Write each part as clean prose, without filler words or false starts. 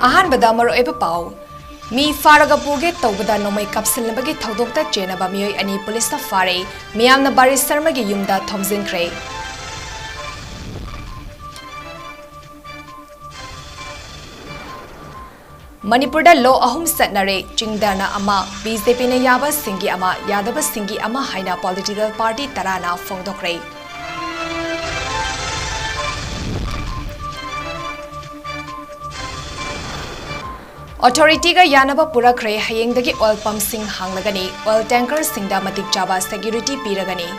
अहानबदा मरोएब पाउ मी फारगा पुगे तौबदा नोमै कपसिलबगी थौदोक्ता चेनबा मियोय अनि पुलिसना फारे मियामना बारी शर्मागी युमदा थोमजिनख्रे मणिपुरदा लो अहुम सतनरे चिंगदना अमा बीजेपी ने याबा सिंगी अमा यादव सिंगी अमा हाइना पॉलिटिकल पार्टी तराना फोंदोक्रे अथॉरिटी का यानबा पुरखरे हयेंगदगी ऑयल पंप सिंग हांगलगनी ऑयल टैंकर सिंगदा मतिक चाबा सिक्योरिटी पीरगनी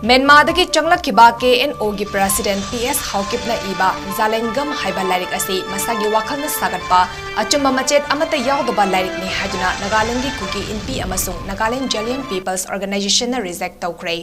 म्यांमारदगी चंगलखिबा KNO गी प्रेसिडेंट PS हाउकिपना इबा 𝐍𝐿𝐴 लाइरिक असी मसागी वाखलना सागतपा अचुम्बा मचेत अमता यावदबा लाइरिकनी हादुना नागालैंड की कुकी इनपी अमसुंग नागालैंड जलियन पीपल्स ऑर्गेनाइजेशन ना रिजेक्ट तौख्रे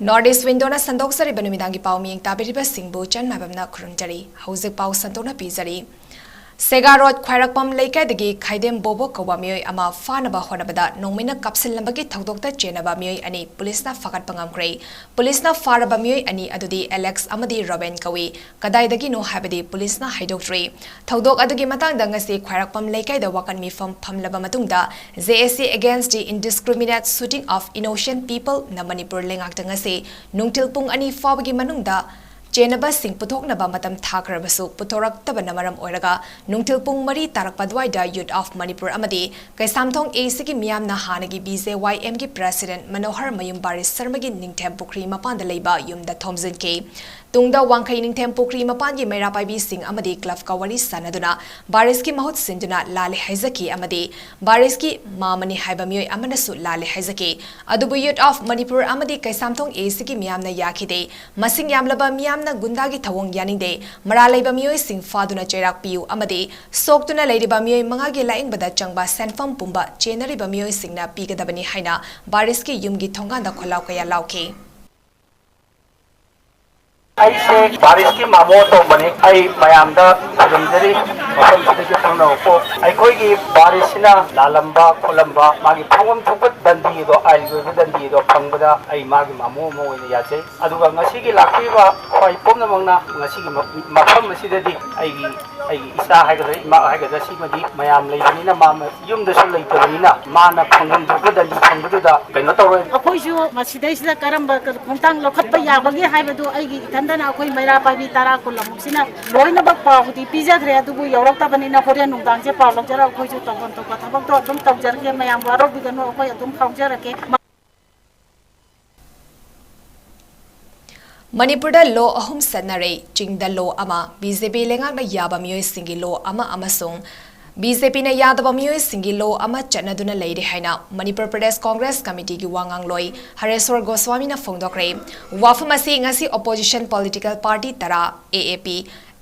नॉर्थ ईस्ट विंडोना संदोक्सरी बनुमिदांगी पाउ मियंग ताबिरिबा सिंगबु ꯆꯟꯃꯥꯏꯕꯝꯅ ꯈꯨꯔꯨꯝꯖꯔꯤ ꯍꯧꯖꯤꯛ ꯄꯥꯎ ꯁꯟꯗꯣꯛꯅ ꯄꯤꯖꯔꯤ सेगा रोड ख्वाइरकपम लेकाइदगी खाइदेम बोबो कौबा मियोय अमा फानबा होनबदा नोंमिना कपसिलबगी थौदोक्ता चेनबा मियोय अनि पुलिसना फगटपा ngamख्रे पुलिसना फारबा मियोय अनि अदुदी एलेक्स अमदी रोबेन कवी कदाइदगी नो हाबदी पुलिसना हाइदोक्ट्री थौदोक अदुगी मतंगदा ngasi ख्वाइरकपम लेकाइदा वाकन मिफम फमलबा मतुंगदा JSC against the indiscriminate shooting of innocent people na Manipur lengakta ngasi nungtil pung ani fawagi manungda चेनबा सिंग पुथोकनबा मतम थाखरबसु पुथोरक्तबना मरम ओइरगा नुंगथिल पुंग मरी तारकपदवाइदा यूथ ऑफ मणिपुर अमदी कैसामथोंग AC की मियामना हानगी 𝐍𝐴𝐻 की प्रेसिडेंट मनोहर मयुम बारी शर्मागी निंगथेम पुखरी मपानदा लेबा युमदा थोमजिनके तुंगदा वांखै निंगथेम पुखरी मपानगी मैरापाइबी सिंग अमदी क्लब का वरी सनदुना बारिस की महूत सिंजुना लाले हैजकी अमदी बारिस की मामनी हाइबा मियोय अमनसु लाले हैजकी अदुबु यूथ ऑफ मणिपुर अमदी कैसामथोंग AC की मियामना याखिदे मसिंग यामलबा मियामना गुंडागी थवोंग यानिंगदे मरा लेबा मियोय सिंग फादुना चेराक पियु अमदी सोक्तुना लेरिबा मियोय मंगागी लाइंगबदा चंगबा सेनफम पुंबा चेनरिबा मियोय सिंगना पीगदबनी हाइना बारिस की युमगी थोंगांदा खोलाव कया लाउखे ऐसे बारिश की मामो तो बने आई मयामदा खुरमजरी मफम सिदगी फंगनोको अखोई की बारिशना लालंबा खोलंबा मागी फंगम थुपत दंदी दो आइलगो दंदी दो फंगबदा आई मागी मामो मो ओइने याचे अदुगा ngasiगी लाखिबा खै पोमनमंगना ngasiगी मफम सिददी आई इसा हाइगदा इमा हाइगदा सिमदी मयाम लेबनिना माम युमदसु लेतबनिना माना फंगम थुपत दंदी फंगबदुदा कइनो तौरे अखोइसु मसिदैसिदा करंबा खोंतांग लखतबा याबगी हाइबदु आइगी इथंदना अखोइ मैरा पाबी तारा कुलमुक्सिना लोइनबक पाउदी पिजाद्रे अदुबु यौरक्तबनिना होरेन नुंदांगसे पाउ लौजरा अखोइसु तौबन तो थबक तो अदुम तौजरके मयाम वारोबिगनो अखोइ अदुम खाउजरके मणिपुरदा लो अहुम सनरे चिंगदा लो अमा BJP लेंगाकना याबा मियोय सिंगी लो अमा अमसुंग BJP ने यादव मियोय सिंगी लो अमा चनदुना लेरे हाइना मणिपुर प्रदेश कांग्रेस कमिटी की वांगांगलोय हरेश्वर गोस्वामी ना फोंदोक्रे वाफमसी ngasi opposition political party tara AAP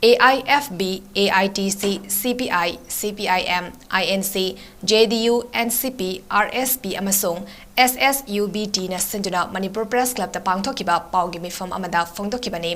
AIFB AITC CPI CPIM INC JDU NCP RSP amasung SSUBT na sinduna Manipur Press Club ta pangthokiba paugi mifam amada phongdokibani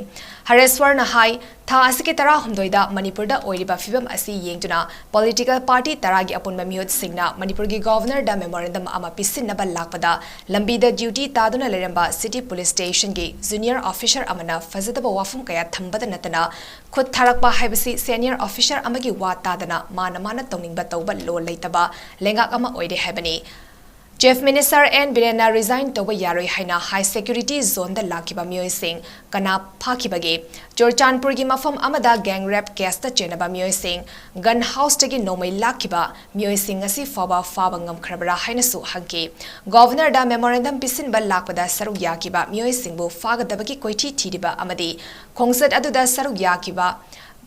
Hareswar na hai tha asiki tara humdoida Manipur da oiriba fibam asi yengtuna political party taragi apunba mihut singna Manipur gi governor da memorandum ama pisinaba lakpada lambi da duty taduna leramba city police station gi junior officer amana fazadaba wafum kaya thambada natana khud tharakpa haibasi senior officer amagi wa tadana mana tongingba tawba lo leitaba lengak ama oide haibani Chief Minister N. Birena resigned to Yaroi Haina High Security Zone the Lakiba Myoy Singh Kana Phakibage Chorchanpur gi mafam amada gang rape case ta chenaba Myoy Singh gun house tagi nomai lakiba Myoy Singh asi faba ngam khrabra haina su hangke Governor da memorandum pisin ba lakpada saruk yakiba Myoy Singh bu fagadabaki koithi thidiba amadi khongsat aduda saruk yakiba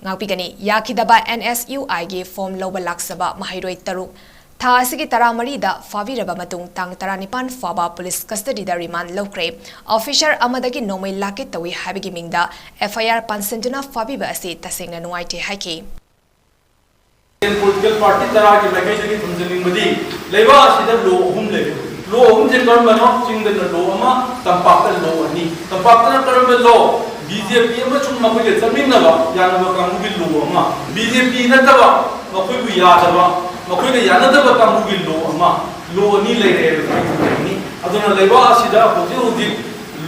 ngapigani yakidaba NSUI gi form loba laksaba mahairoi taruk था असगी तरामरी दा फावीरबा मतुंग तांग तरानिपान फाबा police custody दा remand लौक्रे officer अमदगी नोमै लाके Tawi हाबिगी मिंगदा FIR पांसेंटुना फाबीबा असि तसेंगना नुवाइते हाइके political party तरा की मैकेज की functioning मदी लेबा सिदा लो अहुम ले लो हमसे कर्म नो चिंगन लो अमा तंपाक लो अनि तंपाक कर्म लो बीजेपी अमा चुम मखोय चमिनबा यानबा कांगुगी लो अमा बीजेपी नतबा मखोय बु यादबा मखोय यानदबा कांगुगी लो अमा लो अनि लेरे नि अदुना लेबा असिदा होजि होजि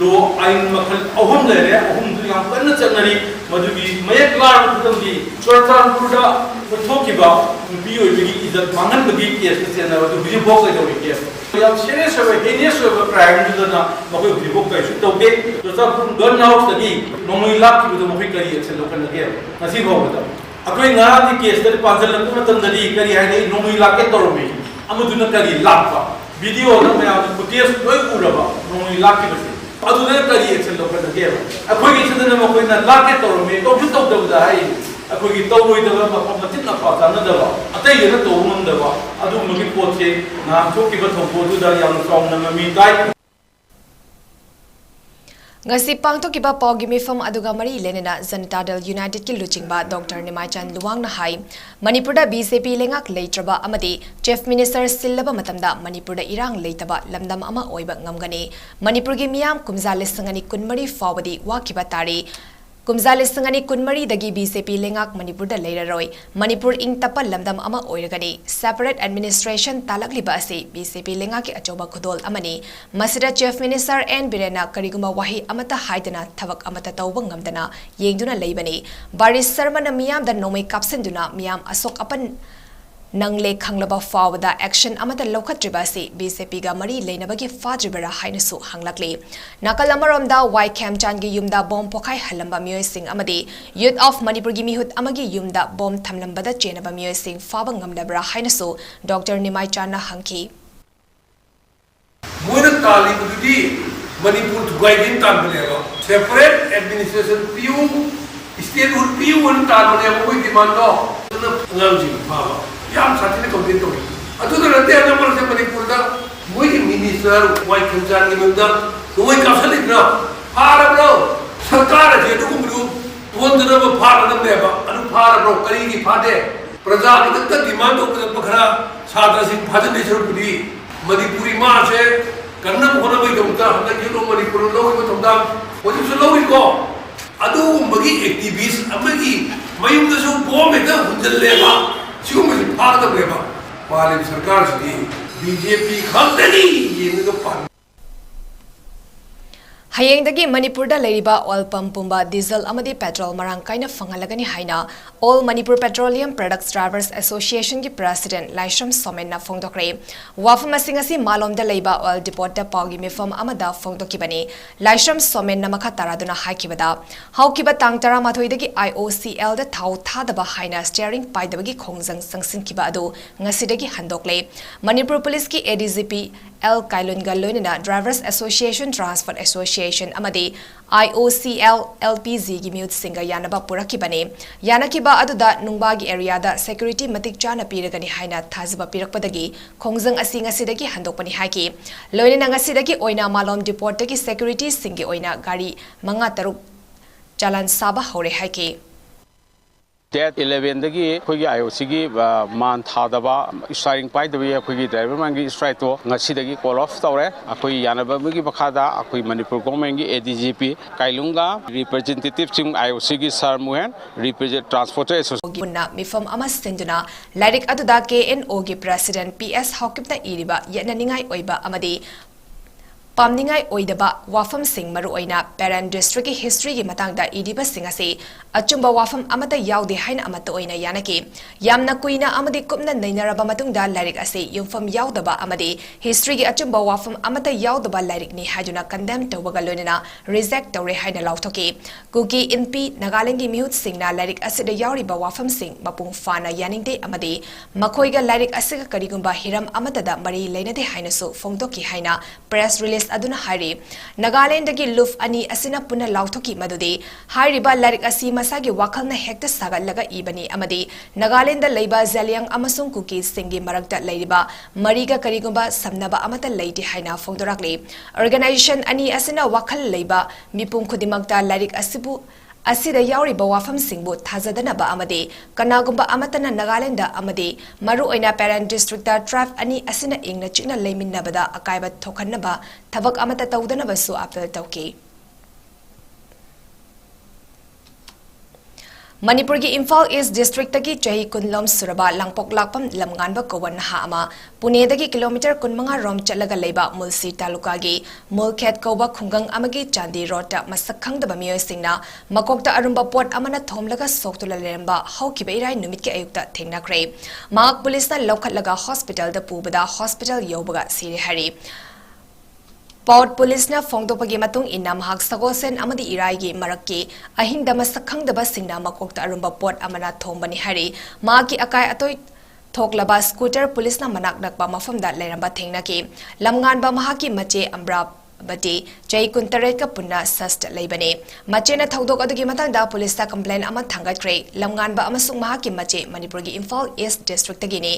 लो आइन मखल अहुम लेरे अहुम दु याम कन्न चंगरी मधुगी मयक लार खुदमगी चुरचानपुरदा पुथोकिबा नुपी ओइबगी इज्जत मांगनबगी केस सेना वदु बिजि बोक लेदोबी केस याम सीरियस ओबे हेनियस ओबे क्राइम दुना मखोय बिजि बोक कैसु तौबे चुरचानपुर गन हाउस दगी नोमई लाख किबदो मखोय करी एक्शन लोकन के नसी भोबदा अखोय ngaरादी केस दरि पाजल लकु मतंदरी करी हाइने नोमई लाख के तोरबी अमदुना करी लाखबा वीडियो न मयाम फुटेज लोय उरबा नोमई लाख के बसे अदुना करी एक्शन लोकन के अखोय सदन मखोय न लाख के तोरमे तो फुट तौदबदा हाइ अखोगी तौरोइदबा मफम मतिन पाजानदबा अतैयना तौमंदबा अदुमगी पोचे नाम थोकिबा थोपोदुदा याम साउना ममी ताइ ngasi pangtokiba pawgi mifam aduga mari lenena Janata Dal United ki luchingba Dr. Nimaichand Luwang na hai Manipur da BJP lengak leitraba amadi Chief Minister sillaba matamda Manipur da irang leitaba lamdam ama oiba ngamgani Manipur gi miyam kumjale sangani kunmari fawadi wakiba tari kumjale sangani kunmari dagi BJP lengak Manipur da leiraroi Manipur ing tapa lamdam ama oiragani separate administration talakliba ase BJP lengak ki achoba khudol amani masida Chief Minister N Birena kariguma wahi amata haidana thabak amata tawba ngamdana yengduna leibani Baris Sharma na miyam da nomai kapsenduna miyam asok apan nangle khanglaba fawada action amata lokhatriba ase BJP ga mari leinabagi fadribara hainasu hanglakle nakal amarom da 𝐁𝐄𝐈 gi yumda bom pokhai halamba miyoi sing amadi youth of Manipur gi mihut amagi yumda bom thamlambada chenaba miyoi sing faba ngamdabra hainasu Dr. Nimaichand na hangki moina tali bududi Manipur thugaidin tanbeleba separate administration piu statehood piu on tanbele moi demand no ngamji faba yam sathine complete to adu da te number se Manipur da moi minister 𝐁𝐿 gi moi kapsalik na farabro sarkar je du kumru wondra ba farana beba anu farabro kari gi phade praja ki ta demand to pakhara sadra singh bhajan desur pudi Manipuri ma se karna khona bai domta handa ki lo Manipur lo ko domta odi so lo ko adu magi activist amagi mayum da so bom ekda hunjal leba सिगुम भारत ब्रेबा मालिक सरकार से BJP खंडनी ये न पान Hayengdagi Manipur da leiriba oil pump pumba diesel amadi petrol marang kaina fangalagani haina All Manipur Petroleum Products Drivers Association ki President Laishram Somen na phongdokre wafam asingasi malom da leiba oil depot da pawgi mifam amada phongdokibani Laishram Somen na makha taraduna haikibada haukiba tangtara mathoidagi IOCL da thau thadaba haina steering paidabagi khongjang sangsin kiba adu ngasidagi handokle Manipur Police ki ADGP 𝐿 Kailunga Drivers Association Transport Association amadi IOCL LPZ gi mute singa yanaba purakibane yanakiba aduda nungbagi area da security matik chana piragani haina thazba pirakpadagi khongjang asinga sidagi handokpani haiki loina ngasidagi oina malom depot dagi security singi oina gari manga taruk chalan saba hore haiki Date 11 dagi khogi IOC gi man thadaba striking pai dabi khogi driver mangi strike to ngasi dagi call off tawre akhoi yanaba gi bakhada akhoi Manipur government gi ADGP Kailunga representative sing IOC gi Sir Muhen represent transporter association na mifam ama senduna lairik aduda KNO gi president PS Hokipta iriba yenaningai oiba amadi pamningai oidaba wafam sing maru oina Paran district ki history gi matangda idiba singase achumba wafam amata yaude haina amata oina yanaki yamna kuina amadi kupna nainaraba matungda lairik ase yumfam yaudaba amadi history gi achumba wafam amata yaudaba lairik ni hajuna condemn tawbaga loinana reject tawre haina lauthoki kuki inpi Nagaland gi mihut singna lairik ase da yauriba wafam sing mapung fana yaningde amadi makoiga lairik ase ka karigumba hiram amata da mari leinade haina su phongdoki haina press release aduna hari Nagaland dagi luf ani asina puna lauthoki madudi hariba lairik asi masagi wakalna hekta sagalaga ibani amadi Nagaland da leiba 𝐿𝐿 amasung kuki singi marakta leiriba mariga karigumba samnaba amata leiti haina phongdorakle organization ani asina wakal leiba mipung khudimakta lairik asibu asida yauriba wafamsingbu thajadanaba amadi kanagumba amatana Nagaland amadi maru oina Parent District tribe ani asina ingna chikna leiminabada akaiba thokhanaba thabak amata tawdanabasu apel tawki Manipur ki Imphal East District taki chahi kunlom suraba langpok lakpam lamnganba kowan ha ama Pune dagi kilometer kunmanga rom chalaga leiba Mulsi taluka gi 𝐁𝐀𝐑𝐒 khungang amagi Chandi Rota masakhangdaba miyoi singna makokta arumba pot amana thomlaga soktula leramba haukiba irai numit ki ayukta thengnakre mak police na lokhatlaga hospital da pubada hospital yobaga siri hari Port Police na phongdopagi matung ina mahak sagosen amadi iragi maraki ahingda masakhangdaba singna makokta arumba pot amana thombani hari maki akai atoi thoklaba scooter police na manak nakba mafamda leramba thengnaki lamnganba mahaki mache ambra bati jai kuntaret ka punna sast leibane machena thodok adugi matangda police ta complaint ama thangatkre lamnganba amasung mahaki mache Manipur gi Imphal East District tagini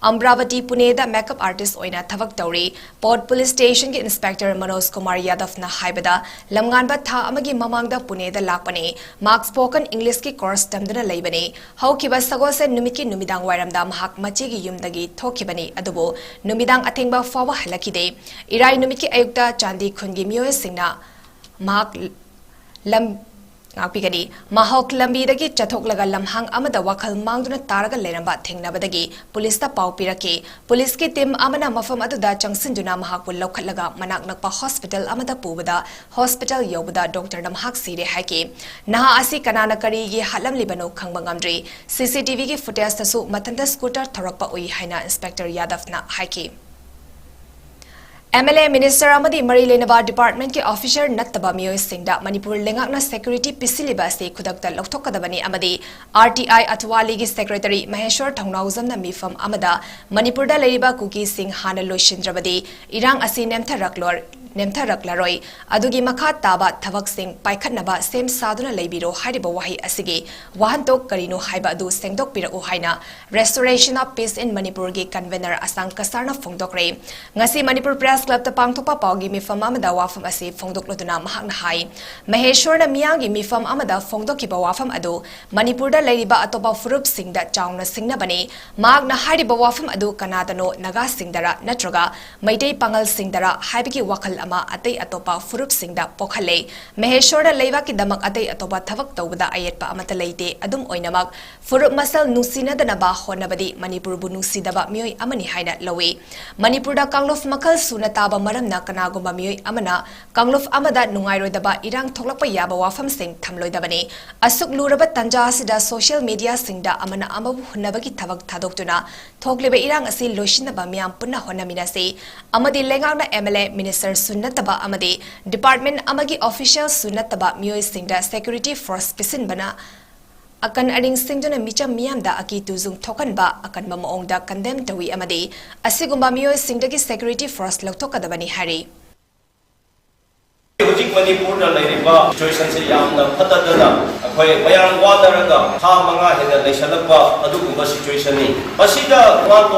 Amravati Pune da makeup artist oina thavak tawri Port Police Station gi Inspector Manoj Kumar Yadav na haibada lamnganba tha amagi mamangda Pune da lakpane mark spoken English ki course tamdana leibane haukiba sagosen numiki numidang wairamda mahak mache gi yumdagi thokibani adubo numidang athengba fawa halakide irai numiki ayukta Chandi khungi miyoi singna mahak lam ngapigani mahok lambi dagi chathoklaga lamhang amada wakhal mangduna taraga leramba thengnabadagi police ta pau pirake police ki team amana mafam aduda changsinjuna mahakul lokhatlaga manak nakpa hospital amada pubada hospital yobada doctor namhak sire haike naha asi kanana kari gi halam libano khangbangamdri CCTV ki footage tasu matanda scooter thorakpa ui haina Inspector Yadav na haike MLA Minister amadi Mari Lenaba Department ke officer nattaba miyoi singda Manipur lengakna security pisiliba se khudakta lokthokadabani amadi RTI Atwali gi secretary Maheshwar Thongnawjamna mifam amada Manipur da leiba Kuki Singh hana loishindrabadi irang asi nemtharaklaroi adugi makha taba thabak sing paikhatnaba sem saduna leibiro hariba wahi asigi wahantok karino haiba adu sengdok piraku haina Restoration of Peace in Manipur gi convener Asang Kasarna phongdokre ngasi Manipur Press Club ta pangthokpa pawgi mifam amada wafam asi phongdokloduna mahakna hai Maheshwar na miyangi mifam amada phongdokiba wafam adu Manipur da leiriba atoba furup singda chaungna singnabani magna hariba wafam adu kanadano naga singdara natroga maitei pangal singdara haibiki wakal ama atei atopa furup singda pokhale Maheshwar da leiba ki damak atei atopa thavak tawbada ayetpa amata leite adum oinamak furup masal nusina danaba honabadi Manipur bu nusidaba miyoi amani haina lowi Manipur da kanglof makal suna taba maramna kanagumba miyoi amana kanglof amada nungairoidaba irang thoklakpa yaba wafam sing thamloidabani asuk luraba tanja asida social media singda amana amabu hunabagi thavak thadoktuna thokleba irang asi loishinaba miyam punna honamina se amadi lengakna MLA Minister Sunnataba amadi Department amagi official Sunnataba miyoi singda security force pisinbana akan aring singduna micham miyamda aki tuzung thokanba akan maongda condemn tawi amadi asigumba miyoi singdagi security force loktokadabani hari Hujik Manipur na leiriba situation se yamna phatadana akhoi mayang wadaraga tha manga hena leisalakba adugumba situation ni asida wan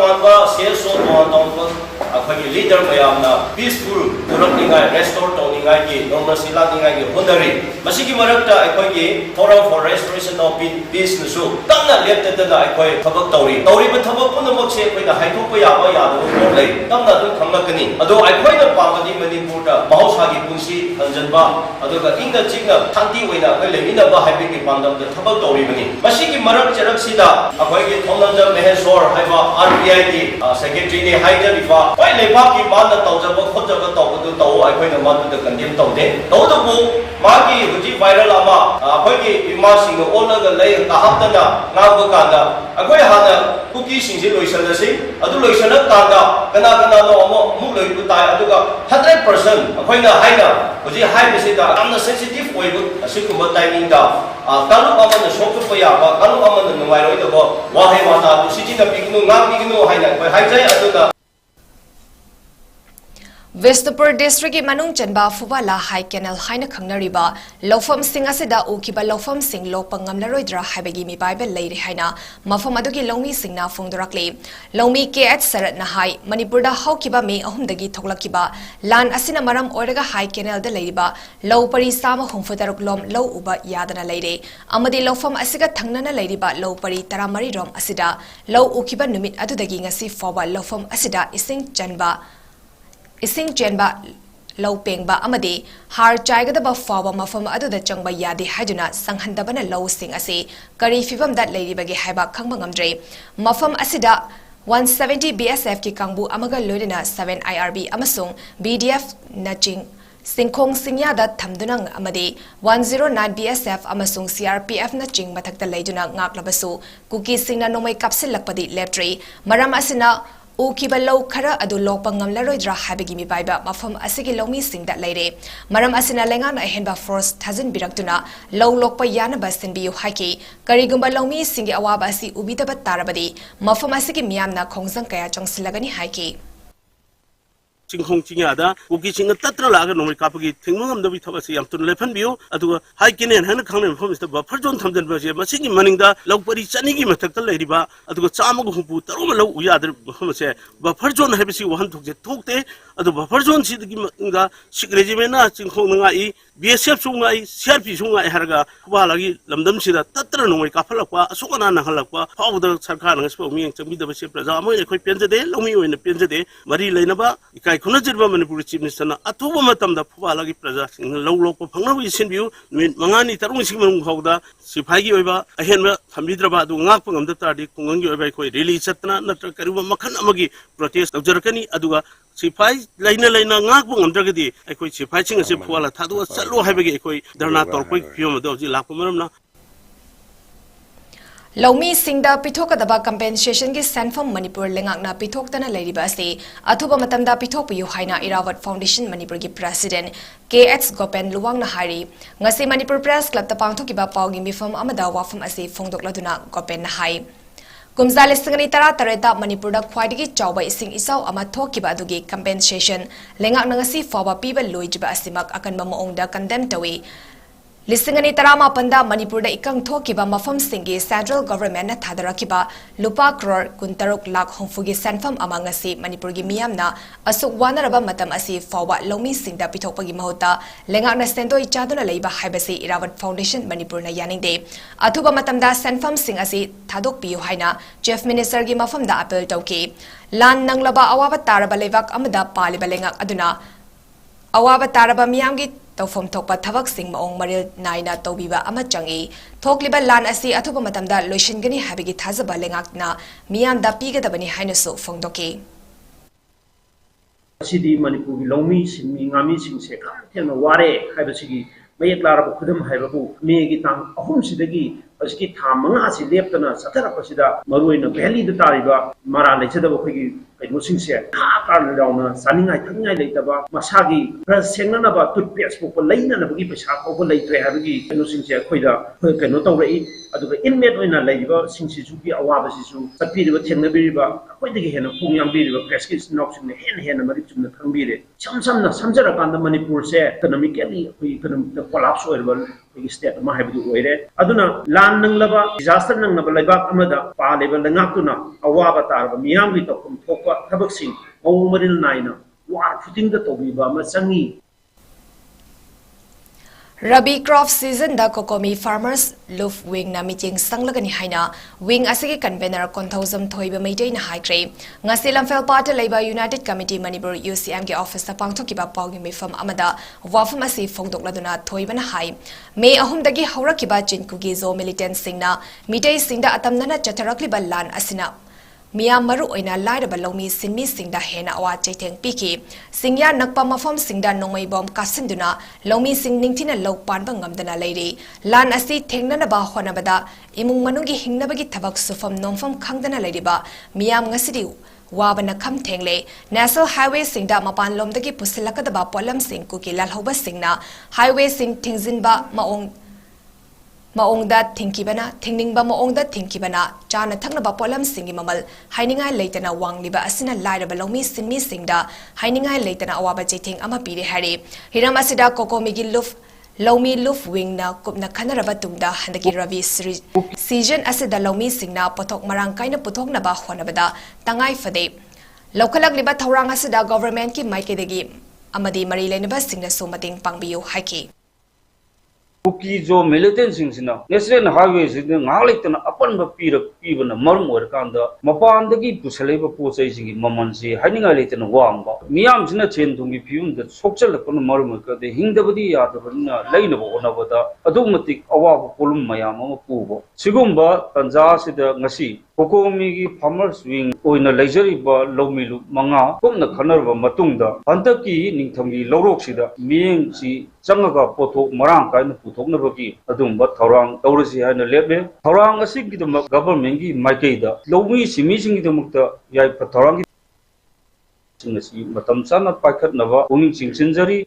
seso wan akhoi leader mayamna peaceful purakningai restore tawningai ki normalcy laningai ki honari masigi marakta akhoi ki forum for restoration of peace nusu tamna leptadana akhoi thabak tawri ba thabak punamak se akhoi na haithokpa yaba yadu lei tamna du khamlakani ado akhoi na pamadi Manipur da mahausa gi pungsi hanjanba aduga ingda chingna thanti oina akhoi leminaba haibiki pandam da thabak tawribani masigi marak charak sida akhoi ki thongnamja Maheshwar haiba RTI ki secretary ni haida bifa oi lepa ki mana tawjaba khojaba tawdu taw akhoi na madu da condemn tawde tawdu magi huji viral ama akhoi ki ima sing ona ga lei ka haptana ngawga kanda akhoi hana kuki sing je loisanasi adu loisana kanda kana no amo mu loi bu tai aduga 100% akhoi na haina huji hai bisida amna sensitive oibu asikuma timing da kalu amana shokpa yaba kalu amana numairoi da bo wahe wata du sijina bignu ngam bignu haina akhoi haijai aduga Vishnupur District ki manung chanba Fubala High Canal haina khangnariba lofam sing asida ukiba lofam sing lokpang ngamlaroidra haibagi mi bible leiri haina mafam adugi lomi singna phongdorakle lomi 𝐂𝐻 na hai Manipur da haukiba me ahumdagi thoklakiba lan asina maram oiraga High Canal da leiriba low pari sama humfutaruk lom low uba yadana leire amadi lofam asiga thangnana leiriba low pari taramari rom asida low ukiba numit adudagi ngasi foba lofam asida ꯏꯁꯤꯡ ꯆꯦꯟꯕ ꯂꯧ ꯄꯦꯡꯕ ꯑꯃꯗꯤ ꯍꯥꯔ ꯆꯥꯏꯒꯗꯕ ꯐꯥꯎꯕ ꯃꯐꯝ ꯑꯗꯨꯗ ꯆꯪꯕ ꯌꯥꯗꯦ ꯍꯥꯏꯗꯨꯅ ꯁꯪꯍꯟꯗꯕꯅ ꯂꯧꯁꯤꯡ ꯑꯁꯤ ꯀꯔꯤ ꯐꯤꯚꯝꯗ ꯂꯩꯔꯤꯕꯒꯦ ꯍꯥꯏꯕ ꯈꯪꯕ ꯉꯝꯗ꯭ꯔꯦ ꯃꯐꯝ ꯑꯁꯤꯗ 170 BSF की कांगबू अमगा लोइना 7 IRB अमसुंग BDF नचिंग सिंखोंग सिंयादा थमदुनंग अमदे 109 BSF अमसुंग CRPF नचिंग मथक्ता लेजुना ngaklabasु कुकी सिंगना नोमै काप्सिलकपदि लेप्ट्रे मरम असिना उकिबा लौ खरा अदु लोकपा ngamlaroidra habigi mi baiba mafam asigi lomi singda leire maram asina lengan ahenba force thazin biraktuna low lokpa yana basin biu haki karigumba lomi singi awaba asi ubidaba tarabadi mafam asigi miyamna khongjang kaya chongsilagani haki 𝐶 ꯀꯨꯀꯤꯁꯤꯡꯅ ꯇꯠꯇꯅ ꯂꯥꯛꯑꯒ ꯅꯣꯡꯃꯩ ꯀꯥꯞꯄꯒꯤ ꯊꯤꯡꯕ ꯉꯝꯗꯕꯒꯤ ꯊꯕꯛ ꯑꯁꯤ ꯌꯥꯝ ꯊꯨꯅ ꯂꯦꯞꯍꯟꯕꯤꯌꯨ ꯑꯗꯨꯒ ꯍꯥꯏ ꯀꯦꯅꯦꯜ ꯍꯥꯏꯅ ꯈꯪꯅꯕ ꯃꯐꯝ ꯑꯁꯤꯗ ꯕꯐꯔ ꯖꯣꯟ ꯊꯝꯖꯤꯟꯕ ꯑꯁꯤ ꯃꯁꯤꯒꯤ ꯃꯅꯤꯡꯗ ꯂꯧ ꯄꯔꯤ 200ꯒꯤ ꯃꯊꯛꯇ ꯂꯩꯔꯤꯕ ꯑꯗꯨꯒ 150 ꯇꯔꯨꯛ ꯂꯧ ꯎ ꯌꯥꯗ꯭ꯔꯤꯕ ꯃꯐꯝ ꯑꯁꯦ ꯕꯐꯔ ꯖꯣꯟ ꯍꯥꯏꯕꯁꯤ ꯋꯥꯍꯟꯊꯣꯛꯁꯦ ꯊꯣꯛꯇꯦ ꯑꯗꯨ ꯕꯐꯔ ꯖꯣꯟꯁꯤꯗꯒꯤ ꯃꯅꯨꯡꯗ ꯁꯤꯛ ꯔꯦꯖꯤꯃꯦꯟꯅ ꯆꯤꯡꯈꯣꯡꯅ ꯉꯥꯛꯏ BSFꯁꯨ ꯉꯥꯛꯏ CRPꯁꯨ ꯉꯥꯛꯏ ꯍꯥꯏꯔꯒ ꯈꯨꯕꯥꯂꯥꯒꯤ ꯂꯝꯗꯝꯁꯤꯗ ꯇꯠꯇꯅ ꯅꯣꯡꯃꯩ ꯀꯥꯞꯍꯜꯂꯛꯄ ꯑꯁꯣꯛ ꯑꯅꯥ ꯅꯪꯍꯜꯂꯛꯄ ꯐꯥꯎꯕꯗ ꯁꯔꯀꯥꯔꯅ ꯉꯁꯤꯐꯥꯎ ꯃꯤꯠꯌꯦꯡ ꯆꯪꯕꯤꯗꯕꯁꯤ ꯄ꯭ꯔꯖꯥ ꯑꯃ ꯑꯩꯈꯣꯏ ꯄꯦꯟꯖꯗꯦ ꯂꯧꯃꯤ ꯑꯣꯏꯅ ꯄꯦꯟꯖꯗꯦ ꯃꯔꯤ ꯂꯩꯅꯕ ꯏꯀꯥꯏ ꯈꯨꯝꯅꯖꯔꯤꯕ ꯃꯅꯤꯄꯨꯔꯒꯤ ꯆꯤꯞ ꯃꯤꯅꯤꯁꯇꯔꯅ ꯑꯊꯨꯕ ꯃꯇꯝꯗ ꯐꯨꯕꯥꯂꯥꯒꯤ ꯄ꯭ꯔꯖꯥꯁꯤꯡꯅ ꯂꯧ ꯂꯣꯛꯄ ꯐꯪꯅꯕ ꯁꯤꯟꯕꯤꯌꯨ ꯅꯨꯃꯤꯠ 5ꯅꯤ 6ꯅꯤꯁꯤꯒꯤ ꯃꯅꯨꯡ ꯐꯥꯎꯕꯗ ꯁꯤꯐꯥꯏꯒꯤ ꯑꯣꯏꯕ ꯑꯍꯦꯟꯕ ꯊꯝꯕꯤꯗ꯭ꯔꯕ ꯑꯗꯨ ꯉꯥꯛꯄ ꯉꯝꯗ ꯇꯥꯔꯗꯤ ꯈꯨꯡꯒꯪꯒꯤ ꯑꯣꯏꯕ ꯑꯩꯈꯣꯏ ꯔꯦꯂꯤ ꯆꯠꯇꯅ ꯅꯠꯇ꯭ꯔꯒ ꯀꯔꯤꯒꯨꯝꯕ ꯃꯈꯜ ꯑꯃꯒꯤ ꯄ꯭ꯔꯣꯇꯦꯁ ꯇꯧꯖꯔꯛꯀꯅꯤ ꯑꯗꯨꯒ सिफाई लेना ngakpo ngamdragadi aikoi sifai sing ase phuala thadu chalo haibagi aikoi dharna torpoi phiom ado ji lakpo maramna Lomi singda pithokadaba compensation gi sanfam Manipur lengakna pithoktana leiriba ase athuba matamda pithokpiyu haina Iravat Foundation Manipur gi president 𝐾𝐻 luwangna hari ngasi Manipur Press Club ta pangthokiba pawgi mifam amada wafam ase phongdokladuna 𝐺𝐵 na hai Kumzali singani tara tareta Manipur da khwaidigi chawba ising isaw ama thokiba adugi compensation lengak nangasi foba piba loijiba asimak akanba maongda condemn tawi Lisingani tarama panda Manipur da ikang thokiba mafam singi central government na thadarakiba lupa crore 16 lakh homfugi sanfam amangasi Manipur gi miyamna asuk wanaraba matam asi foba lomi singda pithokpagi mahuta lengak na sendoi chaduna leiba haibasi Iravat Foundation Manipur na yaningde athuba matamda sanfam sing asi thadok piyu haina chief minister gi mafam da appeal tawki lan nanglaba awaba taraba levak amada paliba lengak aduna awaba taraba miyam gi tawfam thokpa thabak sing maong maril naina tawbiba ama changi thokliba lan asi athuba matamda loishingani habigi thazaba lengakna miyam da pigadabani hainasu phongdoki asidi Manipur gi lomi singmi ngami sing se kha thena ware haibasigi mayek laraba khudam haibabu me gi tang ahum sidagi asiki tha manga si leptana satara pasida maruina valley da tariba mara lechadaba khigi kainusingse kha kan rauna saningai thangai leitaba masagi sengnanaba toothpaste pok leinanabagi paisa pok leitre habagi kainusingse khoida kaino tawrei aduga inmate oina leiba singsi jugi awaba sisu sapiriba thengnabiriba khoidagi hena pungyambiriba prescription option hena mari chumna thangbire samsamna samjara kanda Manipur se economically economic collapse oirba state ma haibadu oire aduna lan nanglaba disaster nangnaba leibak amada paleba lengakuna awaba tarba miyam gi tokum thokpa thabaksing mawmaril naina war footing da tobiba ma changi Rabi crop season da kokomi farmers love wing na meeting sanglagani haina wing asigi convener konthozam thoiba meitei na haikre ngasi lamfel party leiba United Committee Manipur UCM ge office ta pangthokiba pawgi mifam amada wafam asi phongdokladuna thoiba na hai me ahum dagi haurakiba 𝐁𝐀𝐒 militant singna mitei singda atamnana chatarakliba lan asina Miyam maru oina lairaba lomi sinmi singda hena awa chaiteng piki singya nakpa mafam singda nongmai bom kasinduna lomi sing ningthina lok panba ngamdana leiri lan asi thengnana ba honabada imung manungi hingnabagi thabak sufam nomfam khangdana leiriba miyam ngasidi wabana kham thengle national highway singda mapan lomdagi pusilakadaba polam sing kuki lalhoba singna highway sing thingzinba maong maongda thingkibana thingningba maongda thingkibana chana thaknaba polam singi mamal hainingai leitana wangliba asina lairaba lomi sinmi singda hainingai leitana awaba chething ama pire hari hiram asida kokomigi luf Lomi Luf Wing na kupna kanaraba tungda handaki Ravi season asida lomi singna potok marang kaina putok na ba khonabada tangai fade lokalag liba thorang asida government ki maikedagi amadi mari lenaba singna somating pangbiyo haiki 𝐂𝐲 ꯃꯤꯂꯤꯇꯦꯟꯁꯤꯡꯁꯤꯅ national ꯍꯥꯏꯋꯦꯁꯤꯗ ꯉꯥꯏꯍꯥꯛ ꯂꯩꯇꯅ ꯑꯄꯟꯕ ꯄꯤꯕꯅ ꯃꯔꯝ ꯑꯣꯏꯔꯀꯥꯟꯗ ꯃꯄꯥꯟꯗꯒꯤ ꯄꯨꯁꯜꯂꯛꯏꯕ ꯄꯣꯠꯆꯩꯁꯤꯡꯒꯤ ꯃꯃꯜꯁꯤ ꯍꯥꯏꯅꯤꯡꯉꯥꯏ ꯂꯩꯇꯅ ꯋꯥꯡꯕ ꯃꯤꯌꯥꯝꯁꯤꯅ ꯁꯦꯟ ꯊꯨꯝꯒꯤ ꯐꯤꯕꯝꯗ ꯁꯣꯛꯆꯜꯂꯛꯄꯅ ꯃꯔꯝ ꯑꯣꯏꯔꯀꯥꯟꯗ ꯍꯤꯡꯗꯕꯗꯤ ꯌꯥꯗꯕꯅꯤꯅ ꯂꯩꯅꯕ ꯍꯣꯠꯅꯕꯗ ꯑꯗꯨꯛꯀꯤ ꯃꯇꯤꯛ ꯑꯋꯥꯕ ꯄꯣꯠꯂꯨꯝ ꯃꯌꯥꯝ ꯑꯃ ꯄꯨꯕ ꯁꯤꯒꯨꯝꯕ ꯇꯟꯖꯥꯁꯤꯗ ꯉꯁꯤ ꯀꯣꯀꯣꯃꯤꯒꯤ ꯐꯥꯔꯃꯔꯁ ꯋꯤꯡ ꯑꯣꯏꯅ ꯂꯩꯖꯔꯤꯕ ꯂꯧꯃꯤꯂꯨꯞ 5 ꯀꯨꯞꯅ ꯈꯟꯅꯔꯕ ꯃꯇꯨꯡꯗ ꯍꯟꯗꯛꯀꯤ ꯅꯤꯡꯊꯝꯒꯤ ꯂꯧꯔꯣꯛꯁꯤꯗ ꯃꯤꯠꯌꯦꯡꯁꯤ ꯆꯪꯉꯒ ꯄꯣꯠꯊꯣꯛ ꯃꯔꯥꯡ ꯀꯥꯏꯅ ꯄꯨꯊꯣꯛꯅꯕꯒꯤ ꯑꯗꯨꯝꯕ ꯊꯧꯔꯥꯡ ꯇꯧꯔꯁꯤ ꯍꯥꯏꯅ ꯂꯦꯞꯂꯦ ꯊꯧꯔꯥꯡ ꯑꯁꯤꯒꯤꯗꯃꯛ ꯒꯕꯔꯟꯃꯦꯟꯠꯀꯤ ꯃꯥꯏꯀꯩꯗ ꯂꯧꯃꯤ ꯁꯤꯟꯃꯤꯁꯤꯡꯒꯤꯗꯃꯛꯇ ꯌꯥꯏꯐ ꯊꯧꯔꯥꯡꯒꯤ ꯁꯤꯡ ꯑꯁꯤ ꯃꯇꯝ ꯆꯥꯅ ꯄꯥꯏꯈꯠꯅꯕ ꯄꯨꯛꯅꯤꯡ ꯆꯤꯡꯁꯤꯟꯖꯔꯤ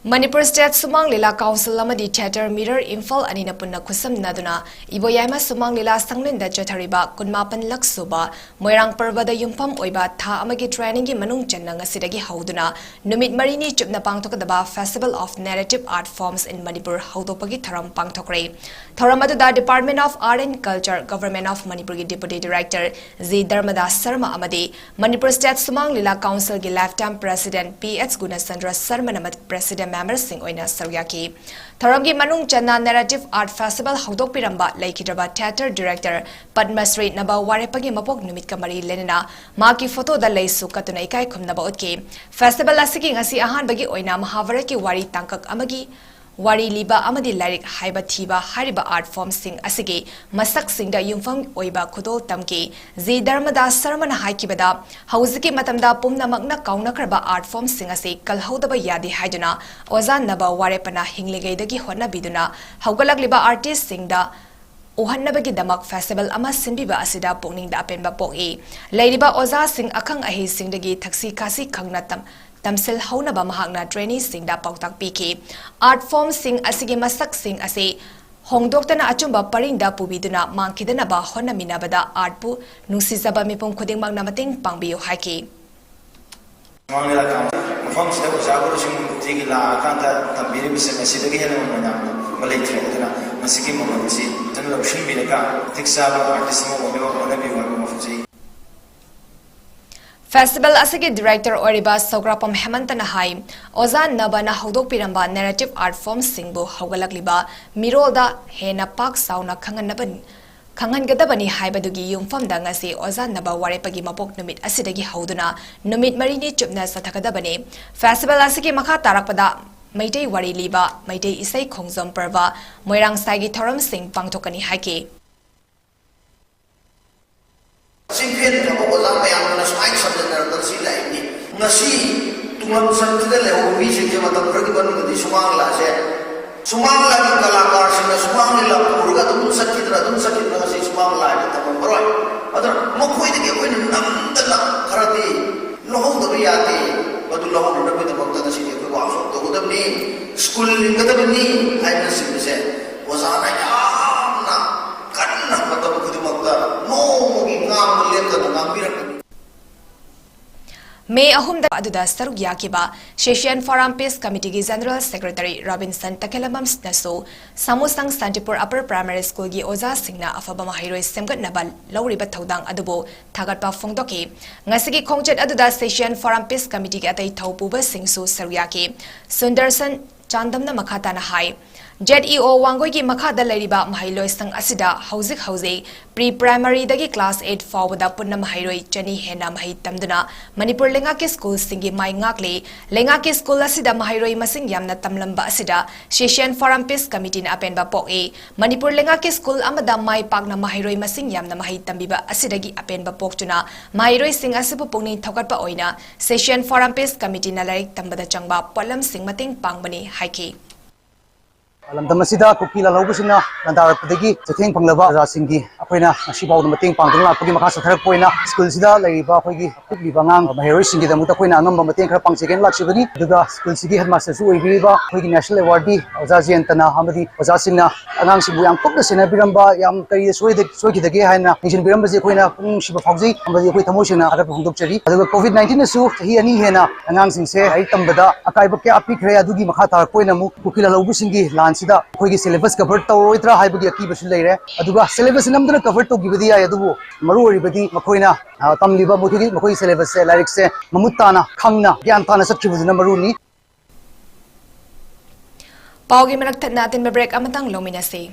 Manipur State Sumang Lila Council amadi Theatre Mirror Imphal anina punna khusam naduna iboyaima Sumang Lila Sanglinda Chathariba kunmapan laksuba Moirang Parvada Yumpam Oiba Tha amagi training gi manung channa ngasidagi hauduna numit marini chupna pangthokadaba Festival of Narrative Art Forms in Manipur haudopagi tharam pangthokre thoram aduda Department of Art and Culture Government of Manipur gi Deputy Director 𝐍𝐸 Sharma amadi Manipur State Sumang Lila Council gi Lifetime President 𝐵𝐻 Gunasandra Sharma namat President members sing oina saryaki thoramgi manung channa narrative art festival haudok piramba laikidraba theater director Padmasri naba warepagi mapok numit kamari lenena maki photo da leisu katuna ikai khumnaba utki festival asigi ngasi ahan bagi oina mahavarati ki wari tangkak amagi wari liba amadi lyric haiba thiba hariba art form sing asigi masak singda yumfam oiba khudol tamki 𝐍𝐸 Sharma na haikibada hauziki matamda pumna magna kauna karba art form sing asi kalhaudaba yadi haiduna ozan naba warepana hinglegaidagi honna biduna haugalak liba artist singda Ohannabagi damak festival ama sinbiba asida pokning da apenba poki leiriba oza sing akhang ahi singdagi thaksi kasi khangnatam Tamsil haunaba mahakna trainee sing da pautak piki art form sing asigi masak sing ase hongdoktana achumba paringda pubiduna mangkidana ba honna minabada art pu nungsizaba mipum khuding magna mating pangbiyo haiki Mangla ka mafam sida ko saguro sing tigila kanta tambiri bisema sidagi hena mana malai tredana masigi mamansi tan option bilaka tiksaba artist mo ona bi wa mafuji Festival asigi director Oriba Sograpam Hemantana Hai Ozan Nabana Haudok Piramba narrative art form singbo Haugalakliba Mirolda Hena Park Sauna Kangan Gadabani Haibadugi Yumfam Dangasi Ozan Naba Warepagi Mapok Numit Asidagi Hauduna Numit Marini Chupna Satakadabani Festival asigi Makha Tarakpada Maitei Wari Liba Maitei Isai Khongzom Parva Moirang Saigi Thoram Sing Pangtokani Haiki Singhen ka ko la mayam na smai sabda na si lai ni ngasi tungan santida le o wi se ma tam prati ban ni sumang la ki kalakar sina sumang la purga dum sakidra ngasi sumang la ni tam baroi adar mo khoi de ko ni nam dala kharati loho da ya te badu loho na be ta bakta si ko wa so to da ni school ni ka da ni ai na si se wazana ya na kanna matam ko di magda no May ahumda aduda sarug yakiba Session Forum Peace Committee General Secretary Robinson Takelamam naso Samusang Santipur Upper Primary School gi Oza Singna afaba mahiroi semgat nabal lawriba thodang adubo thagatpa phongdoki ngasigi khongchet aduda Session Forum Peace Committee gi atai thaupuba singsu saryaki Sundarsan Chandamna makhatana hai 𝐁𝐸 Wangoi Makhada Lariba Mahailoi Sang Asida Hauzik Pre-Primary Dagi Class 8 Fawada Punna Mahairoi Chani Hena Mahit Tamduna Manipur Lengaki School Singi Mai Ngakli Lengaki School Asida Mahairoi Masing Yamna Tamlamba Asida Session Forum Peace Committee na Apenba Poke Manipur Lengaki School Amada Mai Pagna Mahairoi Masing Yamna Mahit Tambiba Asidagi Apenba Poktuna Mahairoi Sing Asipu Pungni Thokatpa Oina Session Forum Peace Committee na Larik Tambada Changba Polam Sing Mating Pangbani Haiki ꯂꯝꯗꯝ ꯑꯁꯤꯗ cookie ꯂꯥꯂꯧꯕꯁꯤꯡꯅ ꯂꯥꯟꯗꯥꯔꯛꯄꯗꯒꯤ ꯆꯩꯊꯦꯡ ꯐꯪꯂꯕ ꯄ꯭ꯔꯖꯥꯁꯤꯡꯒꯤ ꯑꯩꯈꯣꯏꯅ ꯉꯁꯤꯐꯥꯎꯕ ꯃꯇꯦꯡ ꯄꯥꯡꯗꯨꯅ ꯂꯥꯛꯄꯒꯤ ꯃꯈꯥ ꯆꯠꯊꯔꯛꯄ ꯑꯣꯏꯅ ꯁ꯭ꯀꯨꯜꯁꯤꯗ ꯂꯩꯔꯤꯕ ꯑꯩꯈꯣꯏꯒꯤ ꯄꯤꯛꯂꯤꯕ ꯑꯉꯥꯡ ꯃꯍꯩꯔꯣꯏꯁꯤꯡꯒꯤꯗꯃꯛꯇ ꯑꯩꯈꯣꯏꯅ ꯑꯉꯝꯕ ꯃꯇꯦꯡ ꯈꯔ ꯄꯥꯡꯖꯒꯦꯅ ꯂꯥꯛꯆꯕꯅꯤ ꯑꯗꯨꯒ ꯁ꯭ꯀꯨꯜꯁꯤꯒꯤ ꯍꯦꯗꯃꯥꯁꯇꯔꯁꯨ ꯑꯣꯏꯕꯤꯔꯤꯕ ꯑꯩꯈꯣꯏꯒꯤ ꯅꯦꯁꯅꯦꯜ ꯑꯦꯋꯥꯔꯗꯤ ꯑꯣꯖꯥ ꯖꯌꯟꯇꯅ ꯑꯃꯗꯤ ꯑꯣꯖꯥꯁꯤꯡꯅ ꯑꯉꯥꯡꯁꯤꯡꯕꯨ ꯌꯥꯝ ꯀꯨꯞꯅ ꯁꯦꯟꯅꯕꯤꯔꯝꯕ ꯌꯥꯝ ꯀꯔꯤ ꯁꯣꯏꯈꯤꯗꯒꯦ ꯍꯥꯏꯅ ꯌꯦꯡꯁꯤꯟꯕꯤꯔꯝꯕꯁꯦ ꯑꯩꯈꯣꯏꯅ ꯄꯨꯛꯅꯤꯡ ꯅꯨꯡꯁꯤꯕ ꯐꯥꯎꯖꯩ ꯑꯃꯗꯤ ꯑꯩꯈꯣꯏ ꯊꯃꯣꯏ ꯁꯦꯡꯅ ꯊꯥꯒꯠꯄ ꯐꯣꯡꯗꯣꯛꯆꯔꯤ ꯑꯗꯨꯒ ꯀꯣꯚꯤꯗ-19ꯅꯁꯨ ꯆꯍꯤ 2 ꯍꯦꯟꯅ ꯑꯉꯥꯡꯁꯤꯡꯁꯦ ꯂꯥꯏꯔꯤꯛ ꯇꯝꯕꯗ ꯑꯀꯥꯏꯕ ꯀꯌꯥ ꯄꯤꯈ꯭ꯔꯦ ꯑꯗꯨꯒꯤ ꯃꯈꯥ ꯇꯥꯔꯛꯄ ꯑꯣꯏꯅ ꯑꯃꯨꯛ ꯀꯨꯀꯤ ꯂꯥꯂꯧꯕꯁꯤꯡꯒꯤ ꯂꯥꯟꯁꯤꯗ ꯑꯩꯈꯣꯏꯒꯤ ꯁꯤꯂꯦꯕꯁ ꯀꯚꯔ ꯇꯧꯔꯣꯏꯗ꯭ꯔꯥ ꯍꯥꯏꯕꯒꯤ ꯑꯀꯤꯕꯁꯨ ꯂꯩꯔꯦ ꯑꯗꯨꯒ ꯁꯤꯂꯦꯕꯁ ꯅꯝꯗꯨꯅ ꯀꯚꯔ ꯇꯧꯈꯤꯕꯗꯤ ꯌꯥꯏ ꯑꯗꯨꯕꯨ ꯃꯔꯨ ꯑꯣꯏꯔꯤꯕꯗꯤ ꯃꯈꯣꯏꯅ ꯇꯝꯂꯤꯕ ꯃꯈꯣꯏꯒꯤ ꯁꯤꯂꯦꯕꯁꯁꯦ ꯂꯥꯏꯔꯤꯛꯁꯦ ꯃꯃꯨꯠ ꯇꯥꯅ ꯈꯪꯅ ꯒ꯭ꯌꯥꯟ ꯇꯥꯅ ꯆꯠꯈꯤꯕꯗꯨꯅ ꯃꯔꯨꯅꯤ ꯄꯥꯎꯒꯤ ꯃꯔꯛ ꯊꯠꯅ ꯑꯇꯤꯟꯕ ꯕ꯭ꯔꯦꯛ ꯑꯃꯇꯪ ꯂꯧꯃꯤꯟꯅꯁꯤ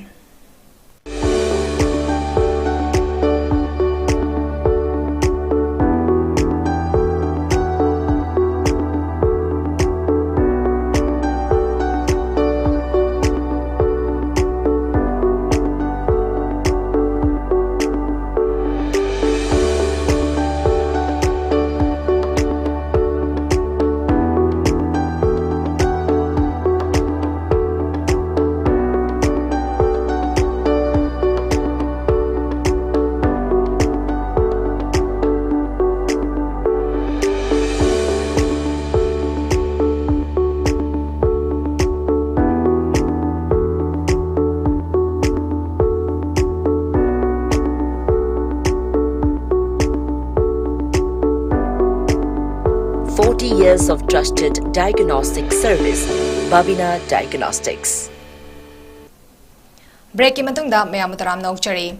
Years of trusted diagnostic service, Babina Diagnostics. Break matungda mayam taram nokchari.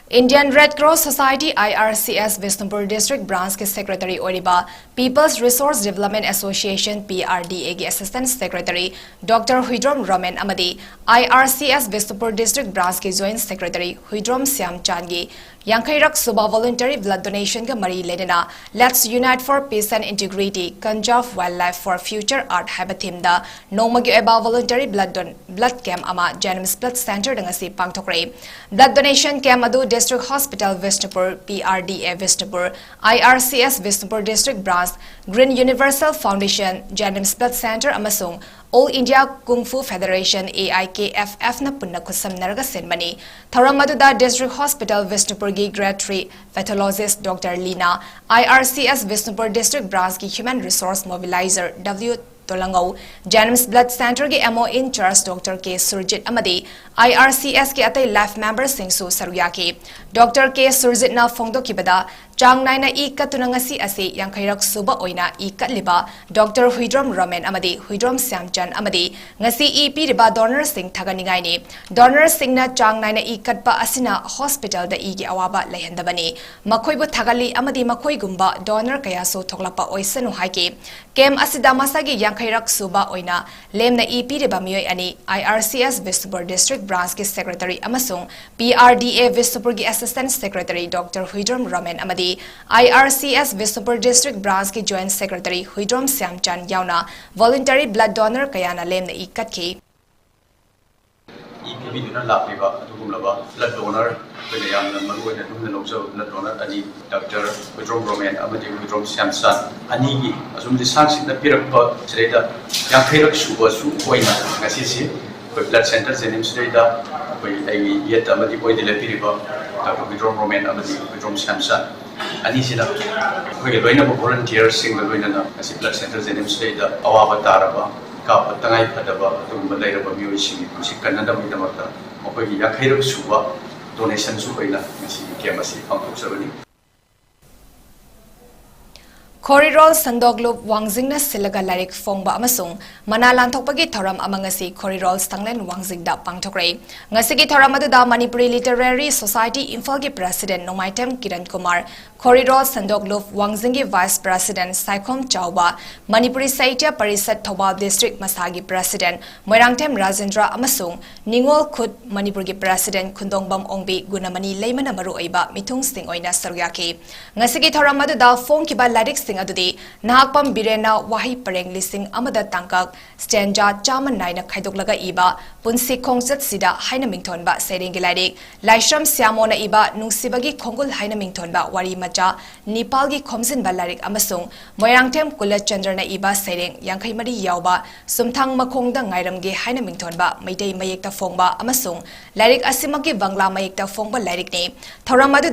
Indian Red Cross Society IRCS Vishnupur District Branch के Secretary ओरिबा People's Resource Development Association PRDA के Assistant Secretary Dr. Huidrom Ramen अमदी IRCS Vishnupur District Branch के Joint Secretary Huidrom 𝐶𝐻𝐬 की यांखैरक सुबह voluntary blood donation का मरी लेना Let's Unite for Peace and Integrity 𝐁𝐫𝐴 Wildlife for Future Art हैबा theme दा नोमगी एबा voluntary blood camp अमा Janims Blood Center दंगसी पांगथोकरे blood donation camp अदु District Hospital Vishnupur PRDA Vishnupur IRCS Vishnupur District Branch Green Universal Foundation Janims Blood Center amasung All India Kung Fu Federation AIKFF na punna kusam naraga senmani tharam aduda District Hospital Vishnupur gi Grade 3 pathologist Dr. Lina IRCS Vishnupur District Branch ki Human Resource Mobilizer W Tolangau Janims Blood Center ki MO in charge Dr. 𝐾𝐶 amadi IRCS ki atai life members singsu saruya ki Dr. 𝐾𝐶 na phongdokibada chang naina I katuna ngasi ase yankhairak suba oina I katliba Dr. Huidrom Ramen amadi Huidrom 𝐶𝐻𝐬 amadi ngasi I piriba donor sing thaganingai ni donor sing na chang naina I katpa asina hospital da I gi awaba lehendabani makhoi bu thagali amadi makhoi gumba donor kaya so thoklapa oisanu haiki kem asida masagi yankhairak suba oina lemna I piriba mioi ani IRCS Vishnupur District Branch ki Secretary amasung PRDA Vishnupur ki Assistant Secretary Dr. Huidrom Ramen amadi IRCS Vishnupur District Branch ki Joint Secretary Huidrom 𝐶𝐻𝐬 yauna voluntary blood donor kayana lemna I katki Ibiduna lapiba adugumlaba blood donor pele yamna maruoina dumna lobso blood donor ani Dr. Huidrom Ramen amadi Huidrom 𝐶𝐻𝐬 ani gi asumdi sangsingna pirakpa sreda yankhairak suba su oina ngasisi blood center Janims sreda koi ai yet amadi koi dile piriba Dr. Huidrom Ramen amadi Huidrom 𝐶𝐻𝐬 ani sida koi loina volunteers sing loina na asi blood center Janims sreda awaba taraba ka patangai phadaba adugumba leiraba mioi sing kusi kanada midamata mokoi gi yakhairuk suba donation su oina ngasi kemasi pangthokjabani Korirol Sandoglup Wangzingna Silaga Larik Fongba amasung Manalan Thokpagi Thoram amangasi Korirol Stanglen Wangzingda Pangthokre Ngasigi Thoram aduda Manipuri Literary Society Imphal gi President Nomaitem Kiran Kumar Korirol Sandoglup Wangzingi Vice President 𝐶𝐻𝐬 Manipuri Sahitya Parisat Thobal District Masagi President Moirangtem Rajendra amasung Ningol Khut Manipur gi President Khundongbam Ongbi Gunamani Leimana Maru Oiba Mithung Sing Oina Saryaki Ngasigi Thoram aduda Fong kiba Larik sing adudi nahakpam birena wahi pareng lising amada tangkak stanza chaman naina khaidok iba punsi khongchat sida haina mingthon ba sereng giladik laishram syamona iba nungsibagi khongul haina mingthon ba wari macha nepal gi khomjin balarik amasung moirangthem kulachandra iba sereng yangkhai mari yawba sumthang makhongda ngairamge haina mingthon ba maitei mayekta fongba amasung larik asimaki bangla mayekta fongba larik ne thoramadu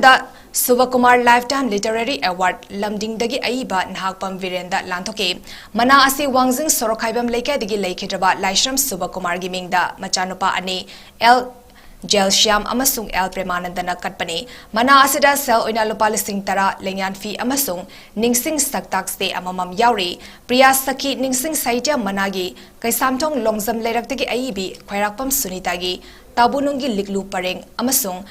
Subakumar Lifetime Literary Award Lamding dagi aiba nahakpam virenda lanthoke mana asi wangjing sorokhaibam leikai dagi leikhidaba Laishram Subakumar gi mingda machanupa ani 𝐿 amasung 𝐿 Premanandana katpani mana asida sel oina lupa lising tara lengyan fi amasung ningsing saktak ste amamam yauri Priya Sakhi ningsing saitya managi kaisamthong longzam leirakdagi aibi khwairakpam sunitagi tabunungi liklu pareng amasung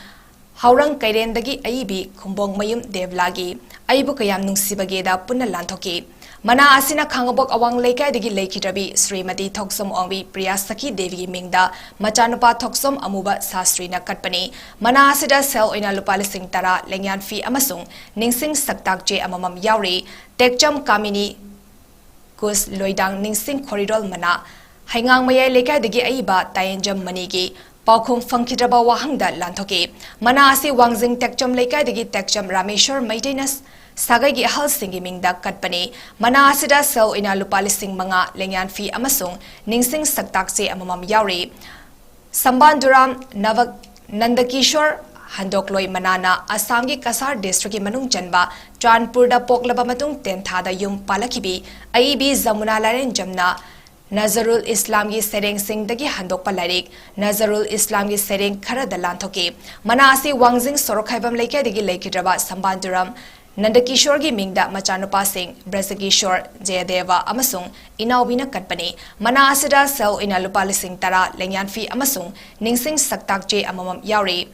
Haurang kairendagi aibi kumbong mayum devlagi aibu kayam nungsibageda punna lanthoki mana asina khangabok awang leikai dagi leikitrabi Srimati Thoksom Ongbi Priya Sakhi Devi mingda machanupa Thoksom amuba sastri na katpani mana asida sel oina lupa lising tara lengyan fi amasung ningsing saktak je amamam yauri tekcham kamini kus loidang ningsing corridor mana haingang mayai leikai dagi aiba tayenjam manigi Paukhung Funkidraba Wahangda Lanthoke mana asi wangjing tekcham leikai dagi tekcham Rameshwar maintenance sagai gi hal singi mingda katpani mana asida sel ina lupa lising manga lengyan fi amasung ningsing saktak se amamam yauri Sambanduram Navak Nandakishwar Handokloi manana Assam gi Kasar district gi manung chanba Chanpur da poklaba matung 10 thada yum palakibi aibi Zamuna Laren jamna Nazarul Islam gi sereng sing dagi handok palarik Nazarul Islam gi sereng khara dalan thoke mana asi wangjing sorokhaibam leikai dagi leikidraba Sambanduram Nandakishwar gi mingda machanupa sing Brasagishwar Jayadeva amasung inaubina katpani mana asida sel ina lupa lising tara lengyan fi amasung ningsing saktak je amamam yauri